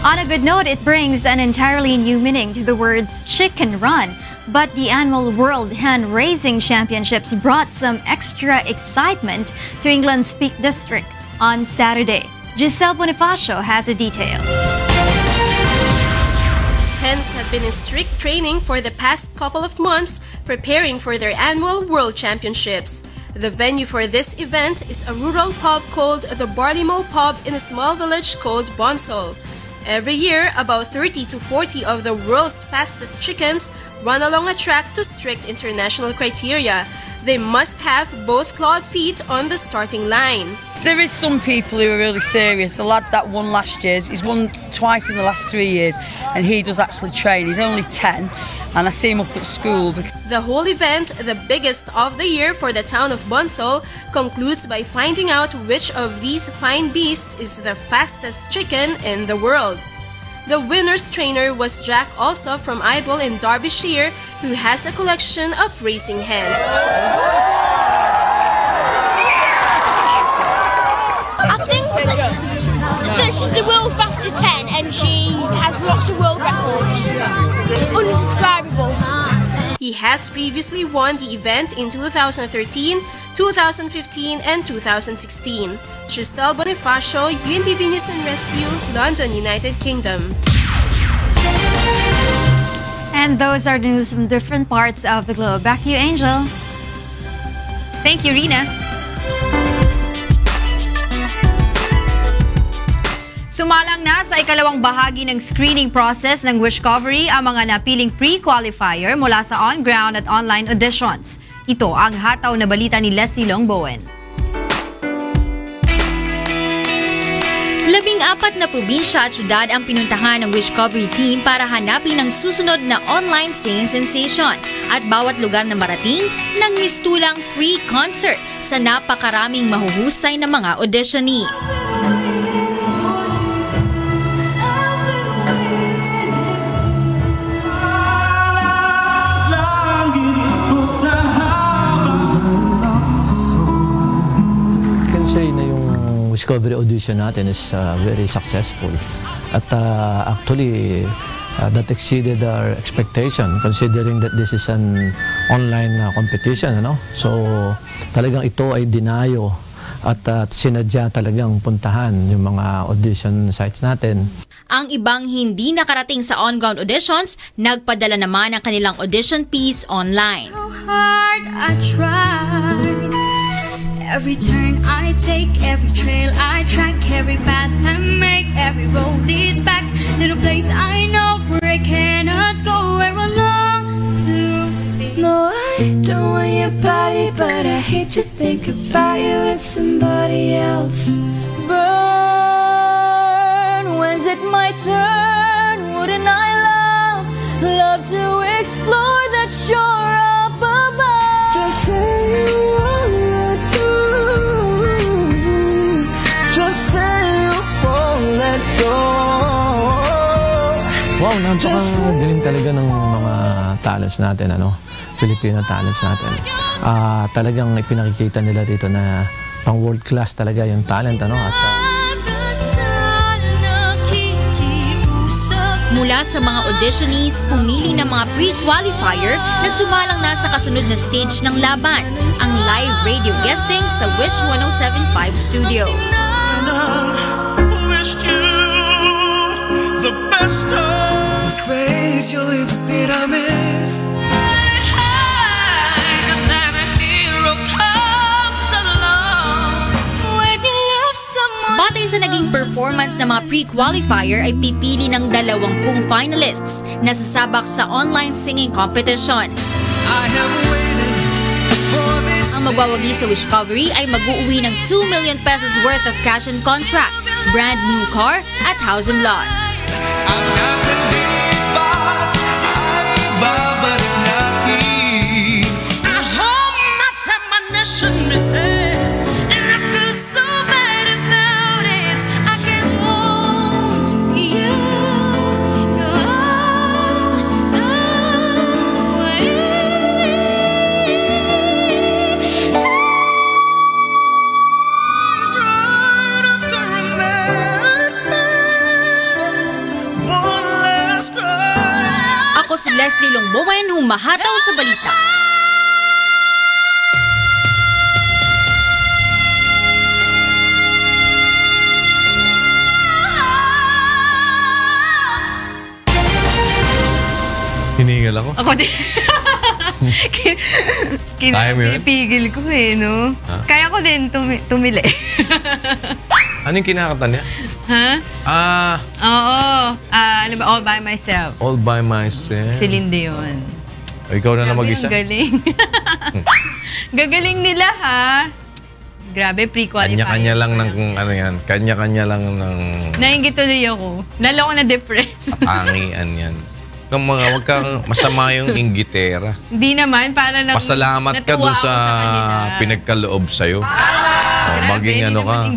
On a good note, it brings an entirely new meaning to the words chicken run. But the annual World Hen Raising Championships brought some extra excitement to England's Peak District on Saturday. Giselle Bonifacio has the details. Hens have been in strict training for the past couple of months, preparing for their annual World Championships. The venue for this event is a rural pub called the Barleymow Pub in a small village called Bonsall. Every year, about 30 to 40 of the world's fastest chickens run along a track to strict international criteria. They must have both clawed feet on the starting line. There is some people who are really serious. The lad that won last year, he's won twice in the last 3 years, and he does actually train. He's only 10, and I see him up at school. The whole event, the biggest of the year for the town of Bonsall, concludes by finding out which of these fine beasts is the fastest chicken in the world. The winner's trainer was Jack Alsop from Ibol in Derbyshire, who has a collection of racing hens. I think that she's the world's fastest hen and she has lots of world records. Undescribable. He has previously won the event in 2013, 2015, and 2016. Giselle Bonifacio, UNTV News and Rescue, London, United Kingdom. And those are the news from different parts of the globe. Back to you, Angel. Thank you, Rina. Sumalang na sa ikalawang bahagi ng screening process ng Wishcovery ang mga napiling pre-qualifier mula sa on-ground at online auditions. Ito ang hataw na balita ni Leslie Longbowen. 14 na probinsya at syudad ang pinuntahan ng Wishcovery team para hanapin ang susunod na online singing sensation. At bawat lugar na marating, nagmistulang free concert sa napakaraming mahuhusay na mga auditionee. Discovery audition natin is very successful at actually that exceeded our expectation considering that this is an online competition, ano? So talagang ito ay dinayo at sinadya talagang puntahan yung mga audition sites natin. Ang ibang hindi nakarating sa on-ground auditions, nagpadala naman ang kanilang audition piece online. How hard I tried. Every turn I take, every trail I track, every path I make, every road leads back to the place I know where I cannot go, where I long to be. No, I don't want your body, but I hate to think about you and somebody else. Burn, when's it my turn? Wouldn't I love to explore that shore up above? Just say you want it. Just say you won't let go. Wow, napakagaling talaga ng mga talents natin, ano? Filipino talents natin. Talagang ipinakikita nila dito na pang world class talaga yung talent, ano? At mula sa mga auditionees, pumili ng mga pre-qualifier na sumalang na sa kasunod na stage ng laban, ang live radio guesting sa Wish 107.5 studio. Wished you the best of the face your lips did I miss. Batay sa naging performance ng mga pre-qualifier ay pipili ng 20 finalists na sasabak sa online singing competition. Ang magwawagi sa Wishcovery ay mag-uuwi ng 2 million pesos worth of cash and contract, brand new car at house and lot. Leslie Longbowen humahataw sa balita. Hiningal ako. Ako din. Kinapipigil ko eh, no? Ha? Kaya ko din tumili. Anong kinakanta niya? Ha? Oo. Ano ba? All by myself. All by myself. Si Lindy yun. Ikaw na mag-isa? Ang galing. Gagaling nila, ha? Grabe, pre-qualified. Kanya-kanya lang ng ano yan. Kanya-kanya lang ng... Nainggit tuloy ako. Lalo ako na-depress. Katangian yan. Kung mga wag kang masama yung inggitera. Hindi naman, para lang Pasalamat ka dun sa pinagkaloob sa'yo. Maging ano ka,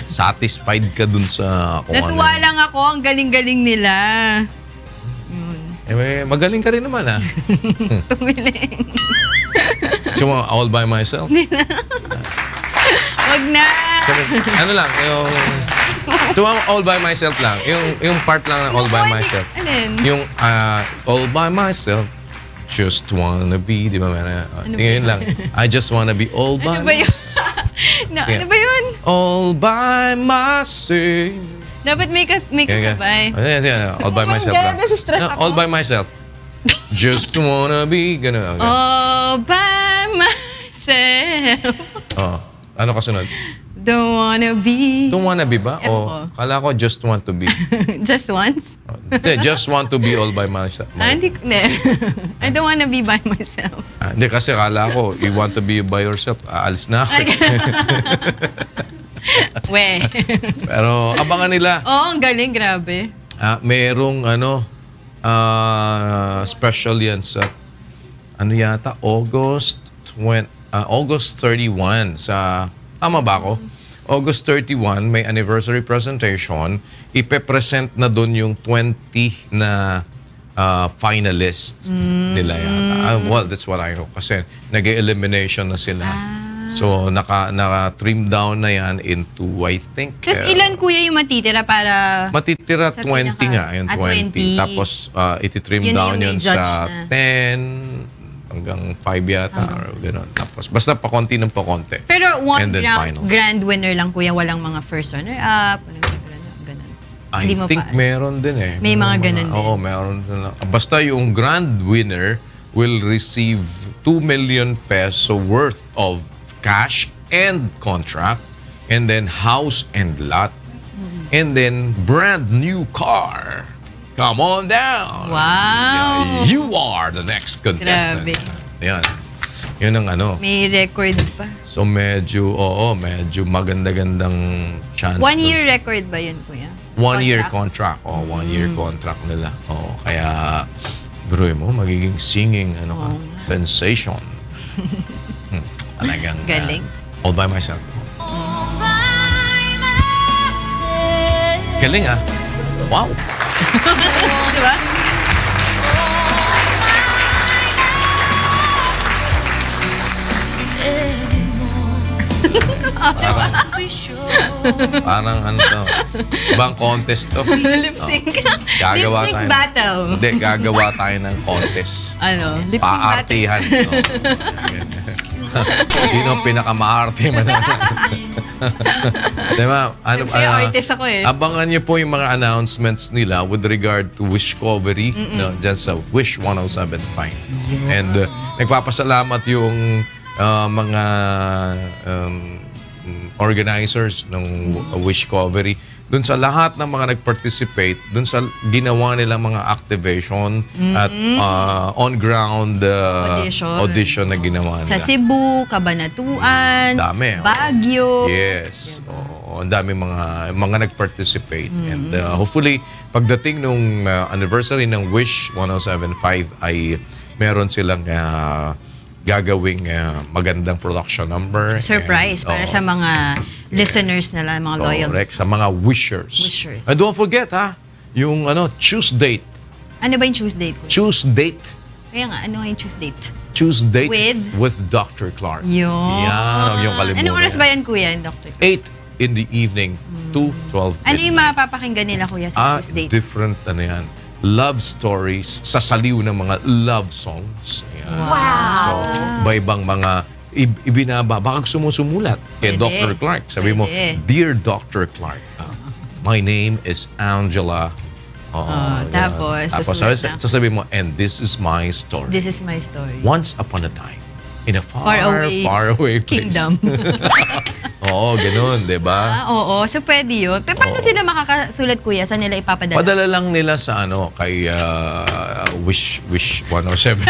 satisfied ka dun sa kung natuwa ano. lang ako, ang galing-galing nila. Magaling ka rin naman, ha? Tumiling. Tsuma, all by myself? Wag na! Ano lang, yung... Tsuma, all by myself lang. Yung part lang ng all by myself. Yung all by myself, just wanna be, di ba? Yun lang. I just wanna be all by myself. Ano ba yun? All by myself. Dapat may kasabay. All by myself lang. No, all by myself. Just wanna be, gano'n. All by myself. Oh, ano kasunod? Don't wanna be. Don't wanna be ba? O, kala ko just want to be. Just once? Just want to be all by myself. Hindi. I don't wanna be by myself. Hindi kasi kala ko, you want to be by yourself. Alis na ako. We. Pero abangan nila. Oo, ang galing, grabe. Merong special yan sa ano yata, August 31 sa, tama ba ako? August 31, may anniversary presentation. Ipe-present na doon yung 20 na finalists nila yata. Well, that's what I know. Kasi nag-elimination na sila. So, naka-trim down na yan into, I think... Tapos ilan, kuya, yung matitira para... Matitira 20 nga, yung 20. Tapos, iti-trim down yun sa 10... hanggang 5 yata or gano'n. Tapos, basta pa konti ng pa konti. Pero one finals. grand winner lang, kuya, walang mga first runner-up, gano'n. I think meron din eh. May mga ganun din. Oo, meron din. Basta yung grand winner will receive 2 million peso worth of cash and contract, and then house and lot, and then brand new car. Come on down. Wow. You are the next contestant. Grabe. Yan. Yun ang ano. May record pa. So medyo maganda-gandang chance. 1 year record ba yun, kuya? 1 year contract. 1 year contract nila. Kaya, bro mo, magiging singing sensation. Talagang galing. All by myself. Galing ah. Wow. Diba? Parang ano to. Ibang contest to. Lip sync. Gagawa Lip sync tayo. battle. Hindi, gagawa tayo ng contest. Ano? Lip sync Paartihan. Sino ang pinakamaarte man? Diba? Artist ako eh. Abangan niyo po yung mga announcements nila with regard to Wishcovery. Dyan sa Wish 107.5. And nagpapasalamat yung mga organizers ng Wishcovery dun sa lahat ng mga nag-participate, dun sa ginawa nilang mga activation at on-ground audition na ginawa nila. Sa Cebu, Cabanatuan, dami, Baguio. Yes. Ang dami mga nag-participate. And hopefully, pagdating nung anniversary ng Wish 107.5 ay meron silang gagawing magandang production number. Surprise para sa mga listeners nila, mga loyal. Correct, sa mga wishers. And don't forget yung choose date. Ano ba yung choose date? Choose date. Kaya nga, ano yung choose date? Choose date with Dr. Clark. Yun. Yan, yung kalimutan. Anong oras ba yan, kuya, Dr. Clark? 8 in the evening to 12 Ano yung mapapakinggan nila, kuya, sa choose date? Different, love stories sa saliw ng mga love songs. Ayan. Wow! So, iba-ibang mga ibinaba. Baka sumusumulat kay Dr. Clark. Sabi mo, Dear Dr. Clark, my name is Angela. Tapos sasabihin mo, and this is my story. This is my story. Once upon a time, in a far away place. Kingdom. Oo, ganun, di ba? Oo, so pwede yun. Pero paano sila makakasulat, kuya? Saan nila ipapadala? Padala lang nila sa kay Wish 107.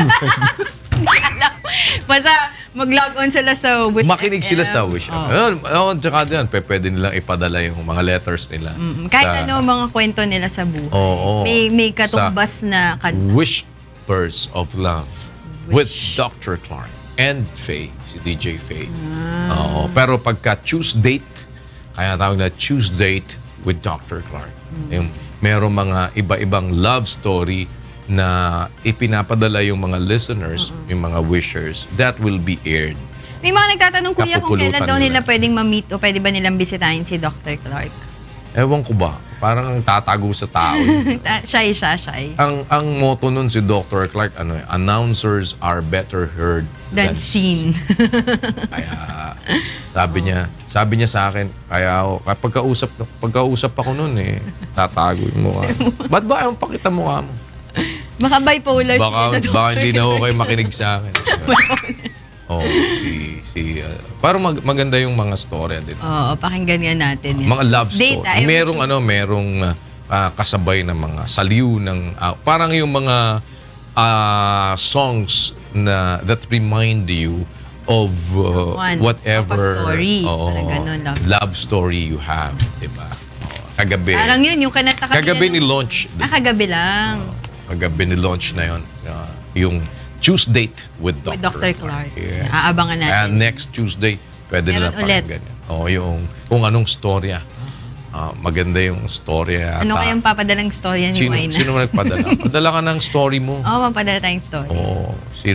Basta mag-log on sila sa Wish. Makinig sila sa Wish. Tsaka din, pwede nilang ipadala yung mga letters nila. Kahit mga kwento nila sa buhay. Oo. May katumbas na kanta. Whispers of Love with Dr. Clark and Faye, si DJ Faye. Pero pagka choose date, kaya tawag na choose date with Dr. Clark. Yung merong mga iba-ibang love story na ipinapadala yung mga listeners, yung mga wishers, that will be aired. May mga nagtatanong, kuya, kung kailan daw nila nila pwedeng ma-meet o pwede ba nilang bisitahin si Dr. Clark? Ewan ko ba? Parang tatago sa tao. Shy siya. Ang motto nun si Dr. Clark, announcers are better heard than seen. Kaya sabi niya sa akin, kaya pagkausap ako nun tatago yung mukha. Ba't ba ayaw pakita mukha mo? Baka bipolar siya. Baka hindi na ako kayo makinig sa akin. Parang maganda yung mga story dito. Oo, pakinggan nga natin yan. Mga love story. Merong kasabay na mga saliw ng parang yung mga songs na that remind you of whatever love story you have, diba? Kagabi. Parang yun, yung kanata kagabi ni launch. Kagabi lang. Kagabi ni launch na yun. Yung choose date with Dr. Clark. Yes. Aabangan natin. Next Tuesday, pwede nila pakinggan yan. Yung kung anong storya. Maganda yung storya. Ano kayang papadalang storya ni Wayne? Sino nagpadala? Padala ka ng story mo. Mapadala tayong story. Si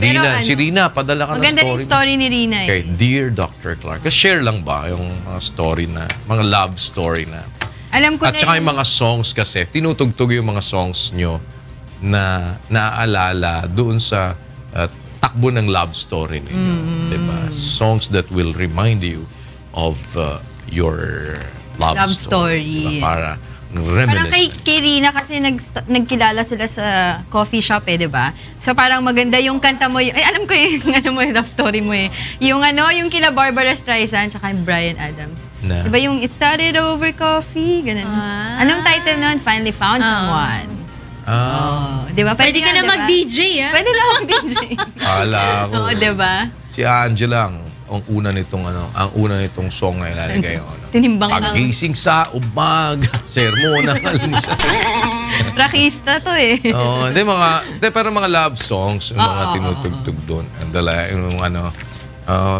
Rina, padala ka ng story. Maganda rin story ni Rina. Okay, Dear Dr. Clark. Share lang ba yung mga story na, mga love story na. Alam ko at saka yung mga songs kasi, tinutugtog yung mga songs nyo na naaalala doon sa takbo ng love story ninyo. Diba? Songs that will remind you of your love story. Diba? Para parang kay Rina kasi nagkilala sila sa coffee shop diba? So parang maganda yung kanta mo. Alam ko yung yung love story mo Yung yung kila Barbara Streisand tsaka Bryan Adams. Diba yung It Started Over Coffee? Ganun. Anong title nun? Finally Found Someone. Diba? Pwede ka na mag-DJ, Pwede na mag-DJ. Ala ko. Diba? Si Angela ang una nitong song na ilalagay yun. Tinimbang lang. Pagising sa umaga, sermon ng alisa. Rakista to pero mga love songs, yung mga tinutugtog doon.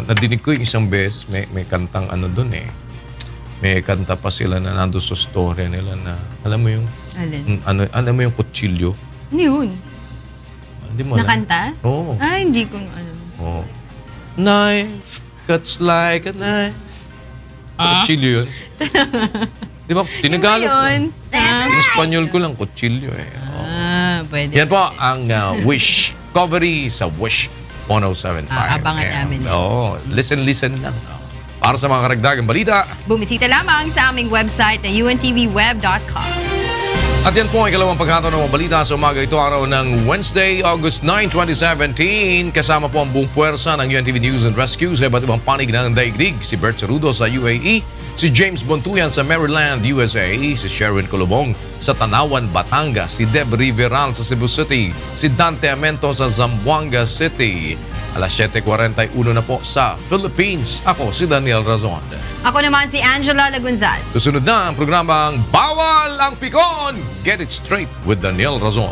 Nadinig ko yung isang beses, may kantang doon May kanta pa sila na nandun sa story nila na, alam mo yung, alam mo yung kutsilyo? Ano yun? Hindi mo alam. Nakanta? Oo. Hindi ko alam. Oo. Knife cuts like a knife. Kutsilyo yun. Di ba? Tinagalog ko. In Espanyol ko lang, kutsilyo Pwede. Yan po ang Wish Covery sa Wish 107.5. Abangan namin. Listen lang. Para sa mga karagdagang balita, bumisita lamang sa aming website na untvweb.com. At yan po ang ikalawang pagkataon ng mga balita sa umaga ito araw ng Wednesday, August 9, 2017. Kasama po ang buong puwersa ng UNTV News and Rescue sa iba't ibang panig ng daigdig. Si Bert Sarudo sa UAE, si James Bontuyan sa Maryland, USA, si Sherwin Colobong sa Tanawan, Batangas, si Deb Riveral sa Cebu City, si Dante Amento sa Zamboanga City. Alas 7:41 na po sa Philippines. Ako si Daniel Razon. Ako naman si Angela Lagunzad. Susunod na ang programang Bawal ang Pikon! Get it straight with Daniel Razon.